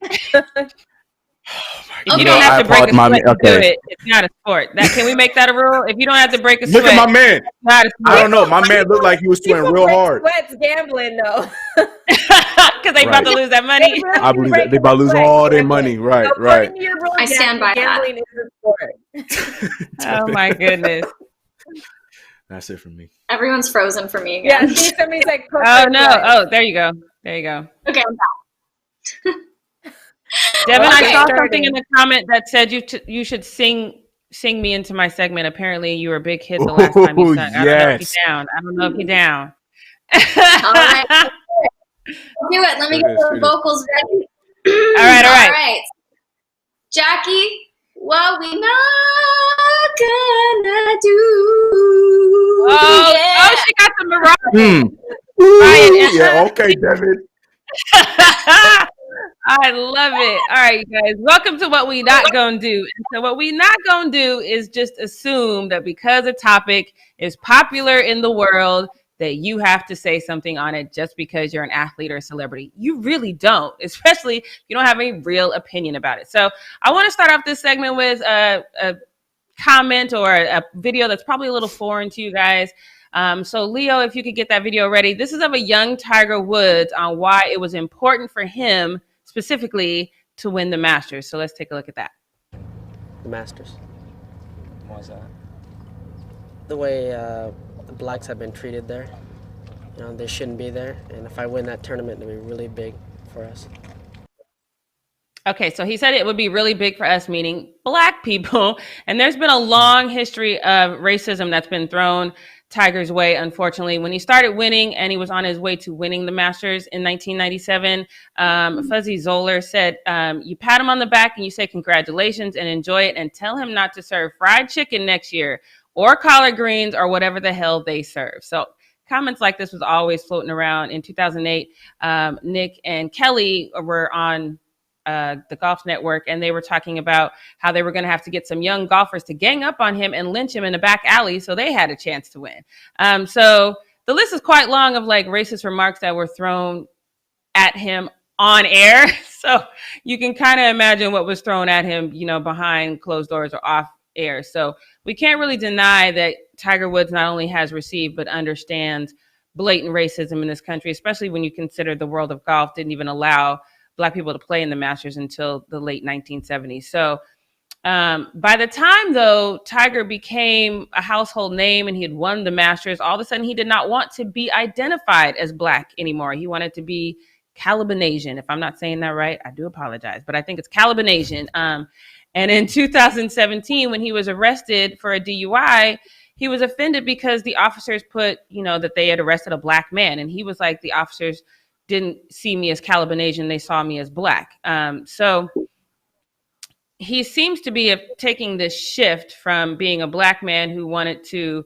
If you don't have to break a sweat to do it, it's not a sport. Can we make that a rule? If you don't have to break a sweat, look at my man. It's not a sport. I don't know. My man looked like he was sweating real hard. Sweat's gambling though. Because they about to lose that money. I believe that they about to lose all their money. Right. I stand by that. Gambling is a sport. Oh my goodness. That's it for me. Everyone's frozen for me again. Yeah, see, somebody's like, oh no. Oh, there you go. Okay, I'm back. Devin, I saw something in the comment that said you should sing me into my segment. Apparently, you were a big hit the last time you sung. I don't know if you're down. All right. Do it. Let me get the vocals ready. All right. All right. Jackie, what we not gonna do. Oh, she got the Mariah. Yeah, okay, Devin. I love it. All right, you guys. Welcome to What We Not Gonna Do. And so what we not gonna do is just assume that because a topic is popular in the world, that you have to say something on it just because you're an athlete or a celebrity. You really don't, especially if you don't have any real opinion about it. So I want to start off this segment with a comment or a video that's probably a little foreign to you guys. So Leo, if you could get that video ready. This is of a young Tiger Woods on why it was important for him specifically to win the Masters. So let's take a look at that. The Masters. Why is that? The way the blacks have been treated there. You know, they shouldn't be there. And if I win that tournament, it'll be really big for us. Okay, so he said it would be really big for us, meaning black people. And there's been a long history of racism that's been thrown Tiger's way, unfortunately. When he started winning and he was on his way to winning the Masters in 1997, Fuzzy Zoller said, you pat him on the back and you say congratulations and enjoy it and tell him not to serve fried chicken next year or collard greens or whatever the hell they serve. So comments like this was always floating around. In 2008, Nick and Kelly were on the Golf Network, and they were talking about how they were going to have to get some young golfers to gang up on him and lynch him in the back alley so they had a chance to win. So the list is quite long of like racist remarks that were thrown at him on air. So you can kind of imagine what was thrown at him, you know, behind closed doors or off air. So we can't really deny that Tiger Woods not only has received, but understands blatant racism in this country, especially when you consider the world of golf didn't even allow Black people to play in the Masters until the late 1970s. So by the time, though, Tiger became a household name and he had won the Masters, all of a sudden he did not want to be identified as Black anymore. He wanted to be Calibinasian. If I'm not saying that right, I do apologize, but I think it's Calibinasian. And in 2017, when he was arrested for a DUI, he was offended because the officers put, you know, that they had arrested a Black man. And he was like, the officers didn't see me as Calibinasian, they saw me as Black. So he seems to be taking this shift from being a Black man who wanted to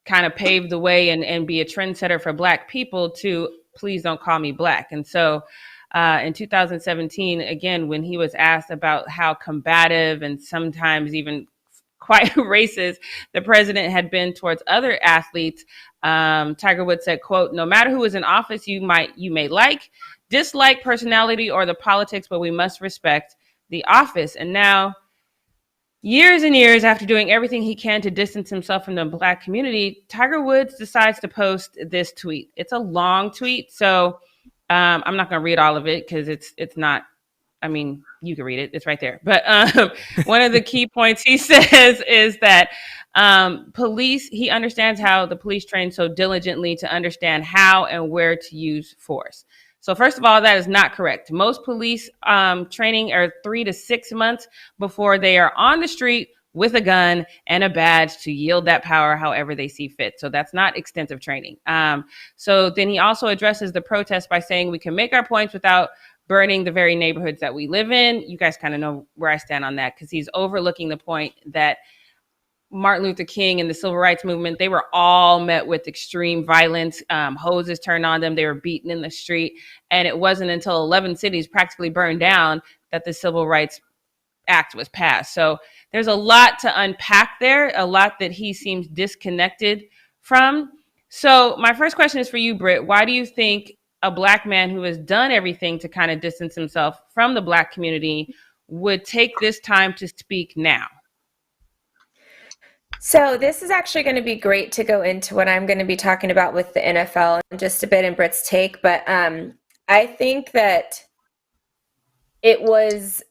kind of pave the way and be a trendsetter for Black people to please don't call me Black. And so in 2017, again, when he was asked about how combative and sometimes even quite racist the president had been towards other athletes, Tiger Woods said, quote, no matter who is in office, you may dislike personality or the politics, but we must respect the office. And now, years and years after doing everything he can to distance himself from the Black community, Tiger Woods decides to post this tweet. It's a long tweet, so I'm not going to read all of it because it's not, I mean, you can read it. It's right there. But one of the key points he says is that he understands how the police train so diligently to understand how and where to use force. So first of all, that is not correct. Most police training are 3 to 6 months before they are on the street with a gun and a badge to yield that power however they see fit. So that's not extensive training. So then he also addresses the protest by saying we can make our points without burning the very neighborhoods that we live in. You guys kind of know where I stand on that because he's overlooking the point that Martin Luther King and the civil rights movement, they were all met with extreme violence, hoses turned on them, they were beaten in the street. And it wasn't until 11 cities practically burned down that the Civil Rights Act was passed. So there's a lot to unpack there, a lot that he seems disconnected from. So my first question is for you, Britt. Why do you think a Black man who has done everything to kind of distance himself from the Black community would take this time to speak now? So this is actually going to be great to go into what I'm going to be talking about with the NFL in just a bit in Britt's take. But I think that it was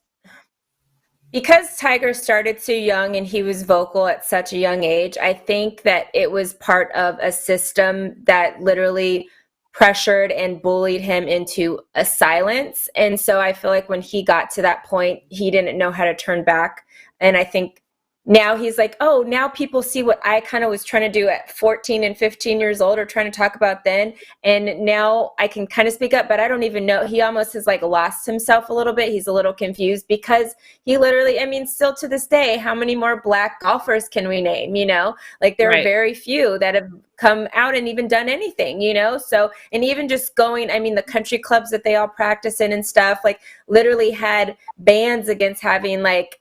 because Tiger started so young and he was vocal at such a young age. I think that it was part of a system that literally pressured and bullied him into a silence. And so I feel like when he got to that point, he didn't know how to turn back. And I think now he's like, oh, now people see what I kind of was trying to do at 14 and 15 years old or trying to talk about then. And now I can kind of speak up, but I don't even know. He almost has like lost himself a little bit. He's a little confused because he literally, I mean, still to this day, how many more Black golfers can we name? You know, like there are very few that have come out and even done anything, you know? So, and even just going, I mean, the country clubs that they all practice in and stuff, like literally had bans against having like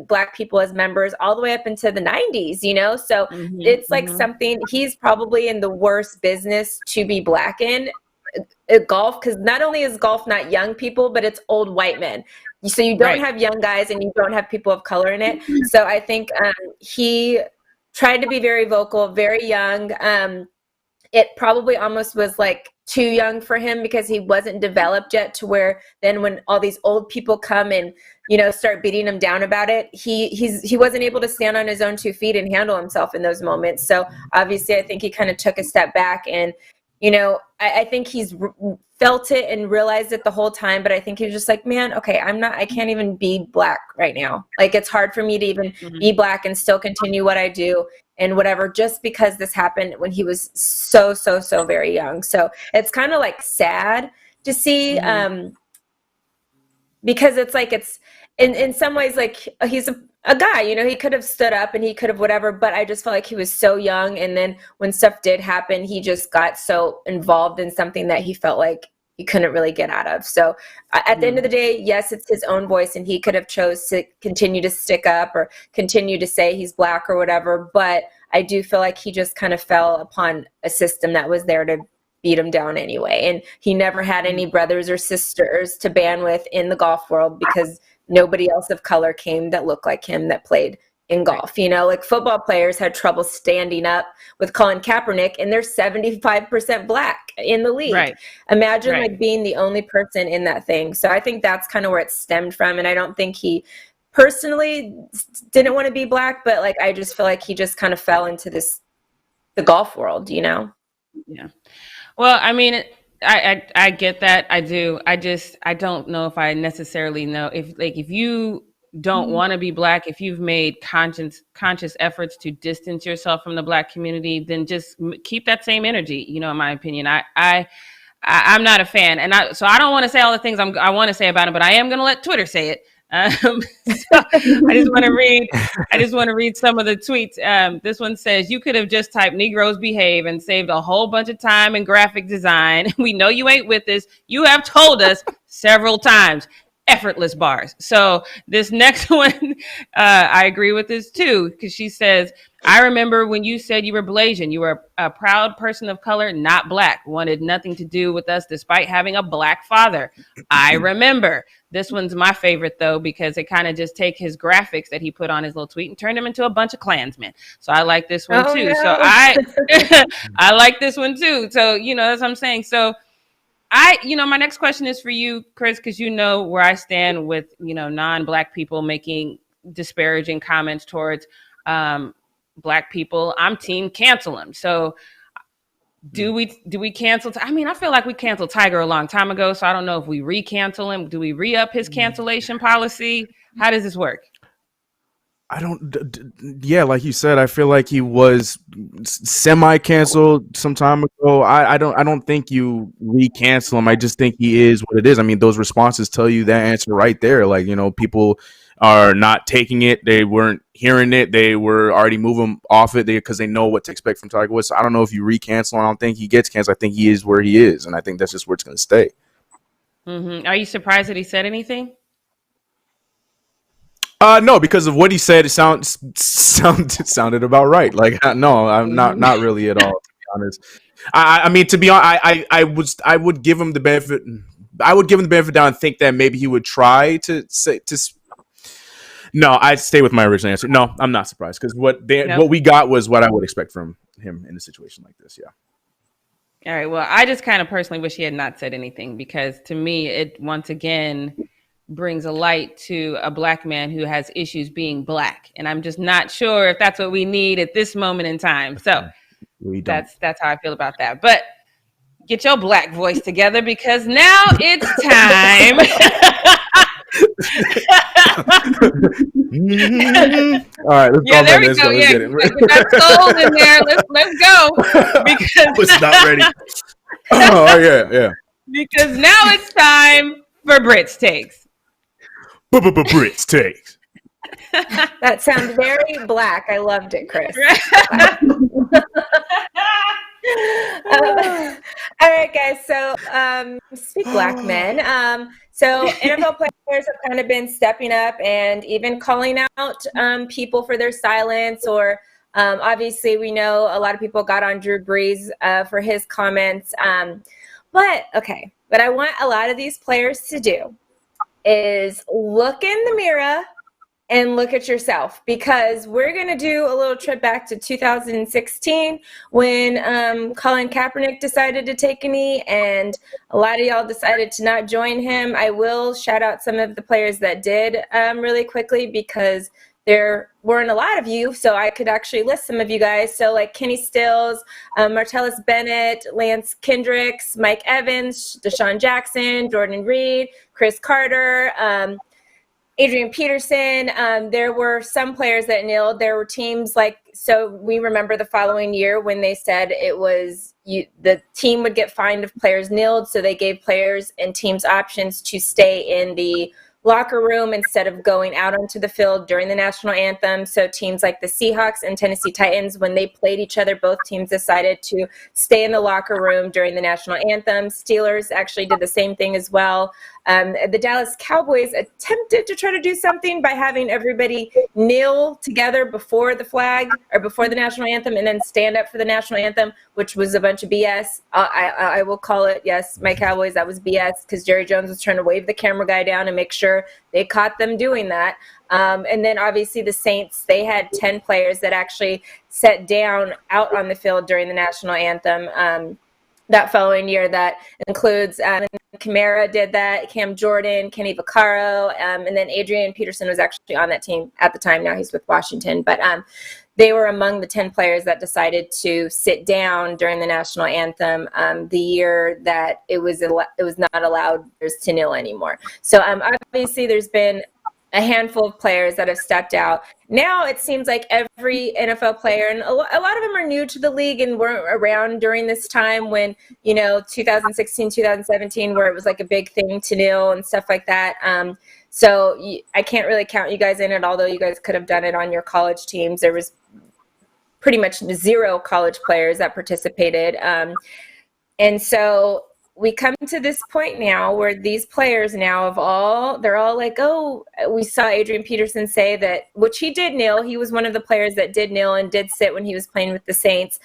Black people as members all the way up into the 90s, you know? So it's like something, he's probably in the worst business to be Black in golf, because not only is golf not young people, but it's old white men. So you don't have young guys and you don't have people of color in it. So I think he tried to be very vocal, very young. It probably almost was like too young for him because he wasn't developed yet to where then when all these old people come and, you know, start beating him down about it, he wasn't able to stand on his own 2 feet and handle himself in those moments. So obviously I think he kind of took a step back and, you know, I think he's felt it and realized it the whole time, but I think he was just like, man, okay, I can't even be Black right now. Like it's hard for me to even be Black and still continue what I do. and whatever, just because this happened when he was so very young. So it's kind of like sad to see, because it's like, it's in some ways, like, he's a guy, you know, he could have stood up and he could have whatever, but I just felt like he was so young. And then when stuff did happen, he just got so involved in something that he felt like he couldn't really get out of. So at the end of the day, yes, it's his own voice, and he could have chose to continue to stick up or continue to say he's black or whatever. But I do feel like he just kind of fell upon a system that was there to beat him down anyway. And he never had any brothers or sisters to band with in the golf world, because nobody else of color came that looked like him that played in golf. You know, like football players had trouble standing up with Colin Kaepernick, and they're 75% black in the league. Right. Imagine like being the only person in that thing. So I think that's kind of where it stemmed from. And I don't think he personally didn't want to be black, but like, I just feel like he just kind of fell into the golf world, you know? Yeah. Well, I mean, I get that. I do. I don't know if I necessarily know if you don't want to be black, if you've made conscious efforts to distance yourself from the black community, then just keep that same energy. You know, in my opinion, I'm not a fan, and so I don't want to say all the things I want to say about him, but I am going to let Twitter say it. So I just want to read some of the tweets. This one says, "You could have just typed Negroes behave and saved a whole bunch of time in graphic design. We know you ain't with this. You have told us several times. Effortless bars." So this next one, I agree with this too, because she says, "I remember when you said you were Blasian. You were a proud person of color, not black. Wanted nothing to do with us despite having a black father. I remember." This one's my favorite, though, because it kind of just take his graphics that he put on his little tweet and turned him into a bunch of Klansmen. So I like this one, too. No. So I like this one, too. So, you know, that's what I'm saying. So my next question is for you, Chris, because you know where I stand with, you know, non-black people making disparaging comments towards black people. I'm team cancel him. So do we cancel? I mean, I feel like we canceled Tiger a long time ago, so I don't know if we re-cancel him. Do we re-up his cancellation policy? How does this work? I don't. Yeah, like you said, I feel like he was semi-canceled some time ago. I don't think you re-cancel him. I just think he is what it is. I mean, those responses tell you that answer right there. Like, you know, people are not taking it. They weren't hearing it. They were already moving off it because they know what to expect from Tiger Woods. So I don't know if you re-cancel. I don't think he gets canceled. I think he is where he is, and I think that's just where it's going to stay. Mm-hmm. Are you surprised that he said anything? No, because of what he said, it sounded about right. Like, no, I'm not really at all, to be honest. I mean, to be honest, I would give him the benefit. I would give him the benefit down and think that maybe he would try to say to. No, I'd stay with my original answer. No, I'm not surprised, because what we got was what I would expect from him in a situation like this. Yeah. All right. Well, I just kind of personally wish he had not said anything, because to me, it once again brings a light to a black man who has issues being black, and I'm just not sure if that's what we need at this moment in time. So that's how I feel about that. But get your black voice together, because now it's time. All right, let's go. There we go. Yeah, we got souls in there. Let's go. Because I was not ready. Oh yeah. Because now it's time for Brit's takes. Brit's takes. That sounds very black. I loved it, Chris. All right, guys. So, speak black men. So NFL players have kind of been stepping up and even calling out people for their silence, or obviously we know a lot of people got on Drew Brees for his comments. But what I want a lot of these players to do is look in the mirror and look at yourself, because we're going to do a little trip back to 2016 when Colin Kaepernick decided to take a knee, and a lot of y'all decided to not join him. I will shout out some of the players that did really quickly, because there weren't a lot of you, so I could actually list some of you guys. So like Kenny Stills, Martellus Bennett, Lance Kendricks, Mike Evans, Deshaun Jackson, Jordan Reed, Chris Carter, Adrian Peterson. There were some players that kneeled. There were teams so we remember the following year when they said it was the team would get fined if players kneeled. So they gave players and teams options to stay in the locker room instead of going out onto the field during the national anthem. So teams like the Seahawks and Tennessee Titans, when they played each other, both teams decided to stay in the locker room during the national anthem. Steelers actually did the same thing as well. The Dallas Cowboys attempted to try to do something by having everybody kneel together before the flag or before the national anthem and then stand up for the national anthem, which was a bunch of BS. I will call it, yes, my Cowboys, that was BS, because Jerry Jones was trying to wave the camera guy down and make sure they caught them doing that. And then obviously the Saints, they had 10 players that actually sat down out on the field during the national anthem that following year. That includes Kamara did that, Cam Jordan, Kenny Vaccaro, and then Adrian Peterson was actually on that team at the time. Now he's with Washington. But they were among the 10 players that decided to sit down during the national anthem the year that it was not allowed to kneel anymore. So obviously there's been a handful of players that have stepped out. Now it seems like every NFL player, and a lot of them are new to the league and weren't around during this time when, 2016, 2017, where it was like a big thing to kneel and stuff like that. So I can't really count you guys in it, although you guys could have done it on your college teams. There was pretty much 0 college players that participated. And so we come to this point now where these players now they're all like, oh, we saw Adrian Peterson say that, which he did kneel. He was one of the players that did kneel and did sit when he was playing with the Saints.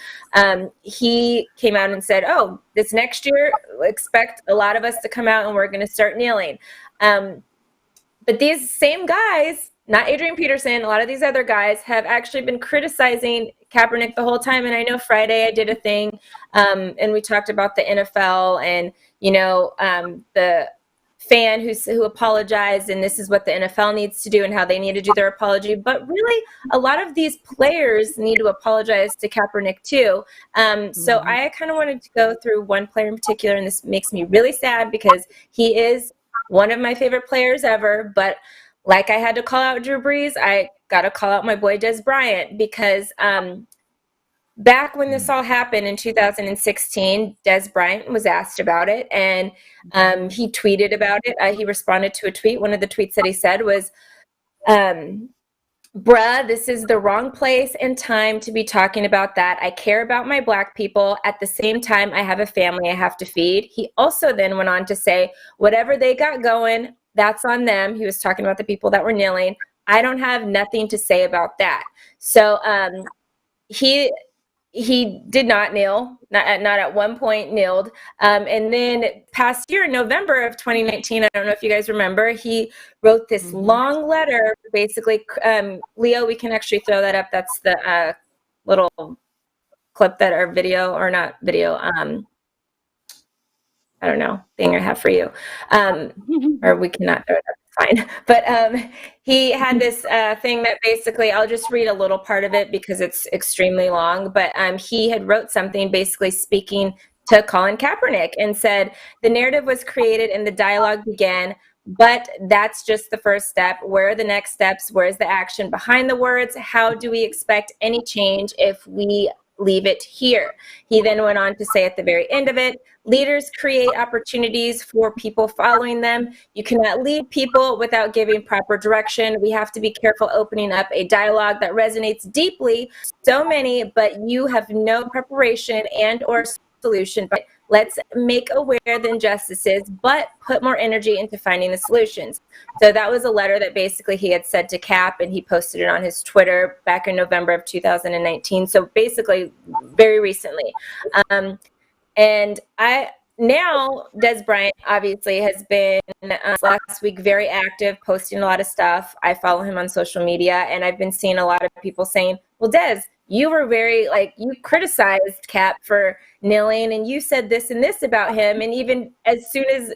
He came out and said, oh, this next year, expect a lot of us to come out and we're going to start kneeling. But these same guys, not Adrian Peterson, a lot of these other guys have actually been criticizing Kaepernick the whole time. And I know Friday I did a thing and we talked about the NFL and, the fan who apologized, and this is what the NFL needs to do and how they need to do their apology. But really, a lot of these players need to apologize to Kaepernick too. So I kind of wanted to go through one player in particular, and this makes me really sad because he is one of my favorite players ever. But like I had to call out Drew Brees, I got to call out my boy Des Bryant, because back when this all happened in 2016, Des Bryant was asked about it, and he tweeted about it. He responded to a tweet. One of the tweets that he said was, bruh, this is the wrong place and time to be talking about that. I care about my black people. At the same time, I have a family I have to feed. He also then went on to say, whatever they got going, that's on them. He was talking about the people that were kneeling. I don't have nothing to say about that. So he did not kneel, not at one point kneeled. And then past year, in November of 2019, I don't know if you guys remember, he wrote this long letter, basically. Leo, we can actually throw that up. That's the little clip that our video, or not video, I don't know, thing I have for you. Or we cannot throw it up, it's fine. But he had this thing that basically, I'll just read a little part of it because it's extremely long. But he had wrote something basically speaking to Colin Kaepernick and said, the narrative was created and the dialogue began, but that's just the first step. Where are the next steps? Where's the action behind the words? How do we expect any change if we leave it here? He then went on to say at the very end of it, leaders create opportunities for people following them. You cannot lead people without giving proper direction. We have to be careful opening up a dialogue that resonates deeply. So many, but you have no preparation and or solution. But let's make aware the injustices, but put more energy into finding the solutions. So that was a letter that basically he had said to Cap, and he posted it on his Twitter back in November of 2019. So basically very recently. And now Des Bryant obviously has been last week very active, posting a lot of stuff. I follow him on social media, and I've been seeing a lot of people saying, well, Des, you were very, you criticized Cap for kneeling, and you said this and this about him. And even as soon as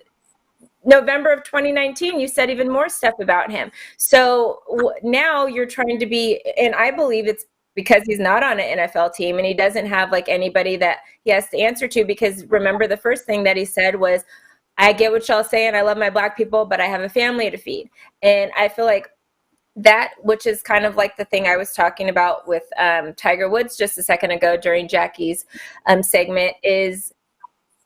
November of 2019, you said even more stuff about him. So now you're trying to be, and I believe it's because he's not on an NFL team and he doesn't have anybody that he has to answer to, because remember the first thing that he said was, I get what y'all saying. I love my black people, but I have a family to feed. And I feel like that, which is kind of like the thing I was talking about with Tiger Woods just a second ago during Jackie's segment, is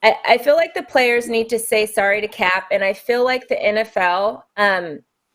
I feel like the players need to say sorry to Cap, and I feel like the NFL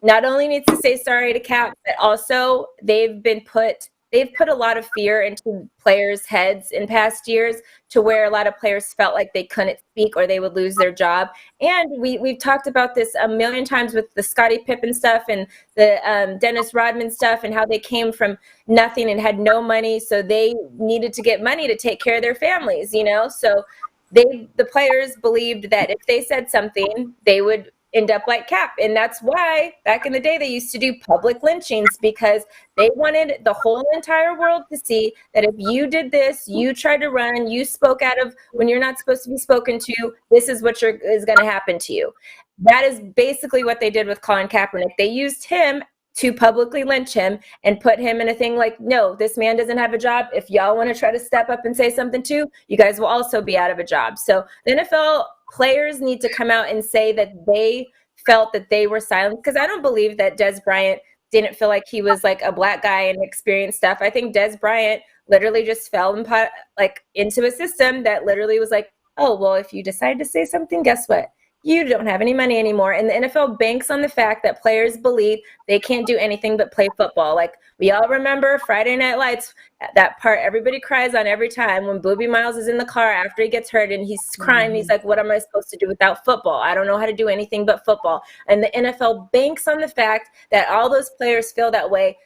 not only needs to say sorry to Cap, but also they've put a lot of fear into players' heads in past years, to where a lot of players felt like they couldn't speak or they would lose their job. And we've talked about this a million times with the Scottie Pippen stuff and the Dennis Rodman stuff, and how they came from nothing and had no money, so they needed to get money to take care of their families, so the players believed that if they said something, they would end up like Cap. And that's why back in the day they used to do public lynchings, because they wanted the whole entire world to see that if you did this, you tried to run, you spoke out of when you're not supposed to be spoken to, this is what is going to happen to you. That is basically what they did with Colin Kaepernick. They used him to publicly lynch him and put him in a thing like, no, this man doesn't have a job. If y'all want to try to step up and say something too, you guys will also be out of a job. So the NFL players need to come out and say that they felt that they were silenced, because I don't believe that Des Bryant didn't feel like he was like a black guy and experienced stuff. I think Des Bryant literally just fell into a system that literally was like, oh, well, if you decide to say something, guess what? You don't have any money anymore. And the NFL banks on the fact that players believe they can't do anything but play football. Like, we all remember Friday Night Lights, that part everybody cries on every time, when Boobie Miles is in the car after he gets hurt and he's crying. He's like, what am I supposed to do without football? I don't know how to do anything but football. And the NFL banks on the fact that all those players feel that way,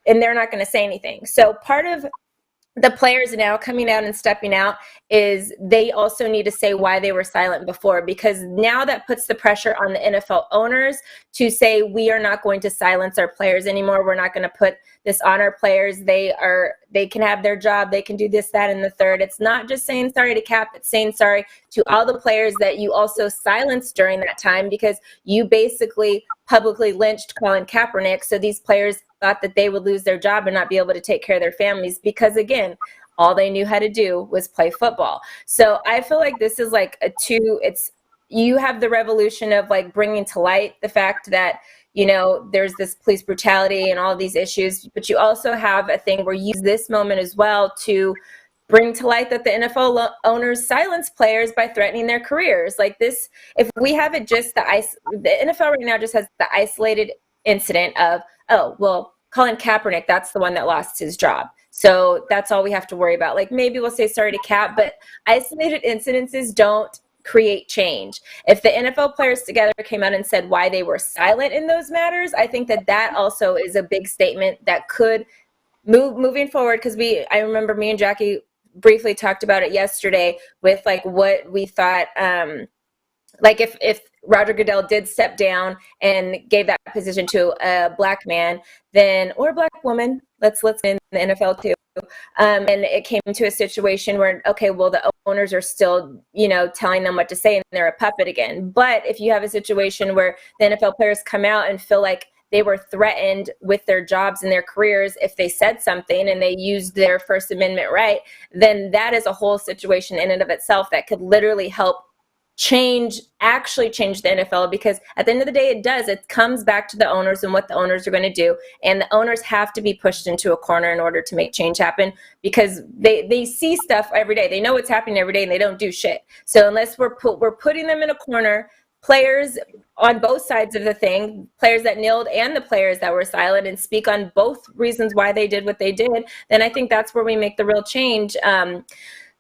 and they're not going to say anything. So part of the players now coming out and stepping out is they also need to say why they were silent before, because now that puts the pressure on the NFL owners to say, we are not going to silence our players anymore. We're not going to put this on our players. They can have their job. They can do this, that, and the third. It's not just saying sorry to Cap. It's saying sorry to all the players that you also silenced during that time, because you basically publicly lynched Colin Kaepernick. So these players thought that they would lose their job and not be able to take care of their families, because again, all they knew how to do was play football. So I feel like this is like you have the revolution of like bringing to light the fact that, there's this police brutality and all these issues, but you also have a thing where you use this moment as well to bring to light that the NFL owners silence players by threatening their careers. Like this, if we have it just the NFL right now just has the isolated incident of, oh, well, Colin Kaepernick, that's the one that lost his job. So that's all we have to worry about. Like, maybe we'll say sorry to Cap, but isolated incidences don't create change. If the NFL players together came out and said why they were silent in those matters, I think that also is a big statement that could moving forward. Because I remember me and Jackie briefly talked about it yesterday with like what we thought, like if Roger Goodell did step down and gave that position to a black man, then, or a black woman, let's in the NFL too. And it came to a situation where, okay, well, the owners are still, telling them what to say and they're a puppet again. But if you have a situation where the NFL players come out and feel like they were threatened with their jobs and their careers if they said something and they used their First Amendment right, then that is a whole situation in and of itself that could literally help actually change the NFL, because at the end of the day, it comes back to the owners and what the owners are going to do. And the owners have to be pushed into a corner in order to make change happen, because they see stuff every day. They know what's happening every day and they don't do shit. So unless we're putting them in a corner, players on both sides of the thing, players that kneeled and the players that were silent, and speak on both reasons why they did what they did, then I think that's where we make the real change.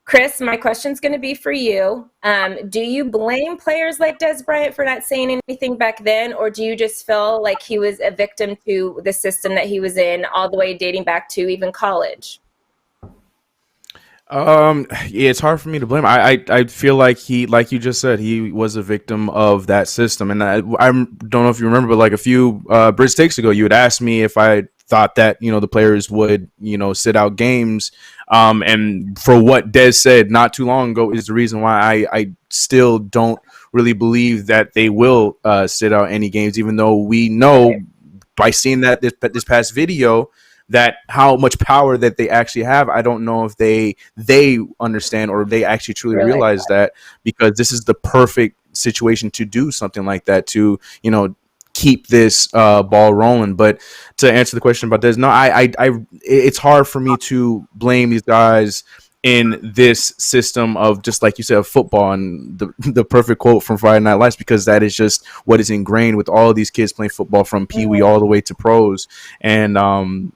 Chris, my question's going to be for you. Do you blame players like Des Bryant for not saying anything back then, or do you just feel like he was a victim to the system that he was in all the way dating back to even college? Yeah, it's hard for me to blame. I feel like like you just said, he was a victim of that system. And I don't know if you remember, but like a few Brits takes ago, you had asked me if I thought that, the players would, sit out games. And for what Des said not too long ago is the reason why I still don't really believe that they will sit out any games, even though we know by seeing that this past video that how much power that they actually have. I don't know if they understand or they actually truly realize that, because this is the perfect situation to do something like that to, keep this ball rolling. But to answer the question about this, no, it's hard for me to blame these guys in this system of, just like you said, of football, and the perfect quote from Friday Night Lights, because that is just what is ingrained with all of these kids playing football from pee-wee all the way to pros. And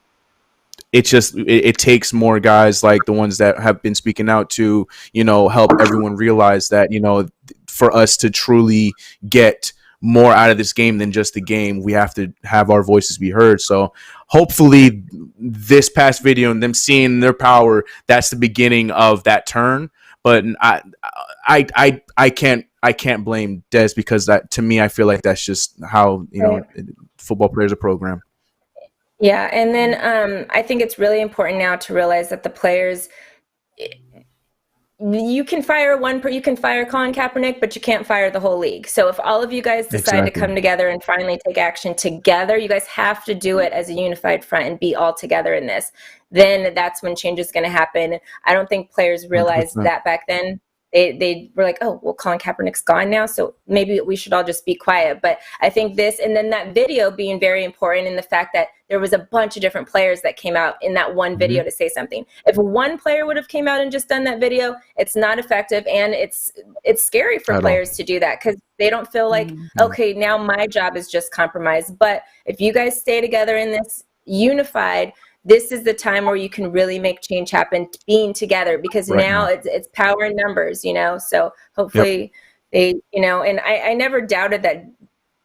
it takes more guys like the ones that have been speaking out to, help everyone realize that, for us to truly get more out of this game than just the game, we have to have our voices be heard. So hopefully this past video and them seeing their power, that's the beginning of that turn. But I can't blame Des, because that, to me, I feel like that's just how, football players are programmed. Yeah, and then I think it's really important now to realize that the players, you can fire you can fire Colin Kaepernick, but you can't fire the whole league. So if all of you guys decide to come together and finally take action together, you guys have to do it as a unified front and be all together in this. Then that's when change is going to happen. I don't think players realized 100%. That back then. They were like, oh, well, Colin Kaepernick's gone now, so maybe we should all just be quiet. But I think this, and then that video being very important in the fact that there was a bunch of different players that came out in that one video to say something. If one player would have came out and just done that video, it's not effective, and it's scary for players to do that, because they don't feel like, okay, now my job is just compromised. But if you guys stay together in this unified, this is the time where you can really make change happen, being together, because now it's power in numbers, so hopefully they, and I never doubted that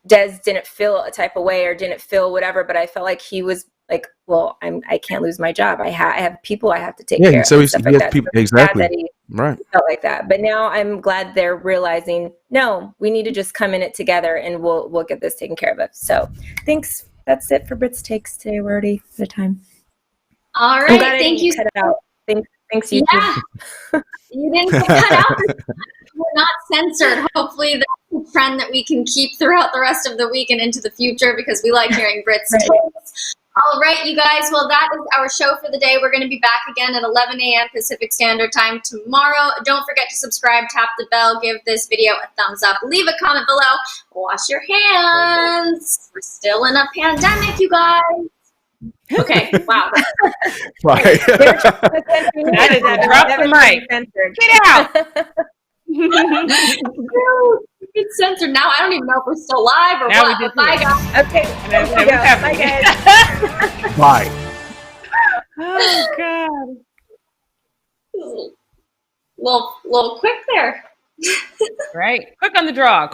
Des didn't feel a type of way or didn't feel whatever, but I felt like he was like, well, I can't lose my job. I have people I have to take care of. So he has people, exactly. Right. Felt like that. But now I'm glad they're realizing, no, we need to just come in it together, and we'll get this taken care of. So thanks. That's it for Brit's takes today. We're already out of time. All right, thank you. Cut it out. Thanks, you. Yeah, you didn't get cut out. We're not censored. Hopefully, that's a trend that we can keep throughout the rest of the week and into the future, because we like hearing Brit's takes. All right, you guys. Well, that is our show for the day. We're going to be back again at 11 a.m. Pacific Standard Time tomorrow. Don't forget to subscribe, tap the bell, give this video a thumbs up, leave a comment below, wash your hands. We're still in a pandemic, you guys. Okay, wow. Right. That is a drop the mic. Get out. It's censored now. I don't even know if we're still live or now what. Bye, guys. Okay. Bye, guys. Bye. Oh, God. Little quick there. Right. Quick on the draw.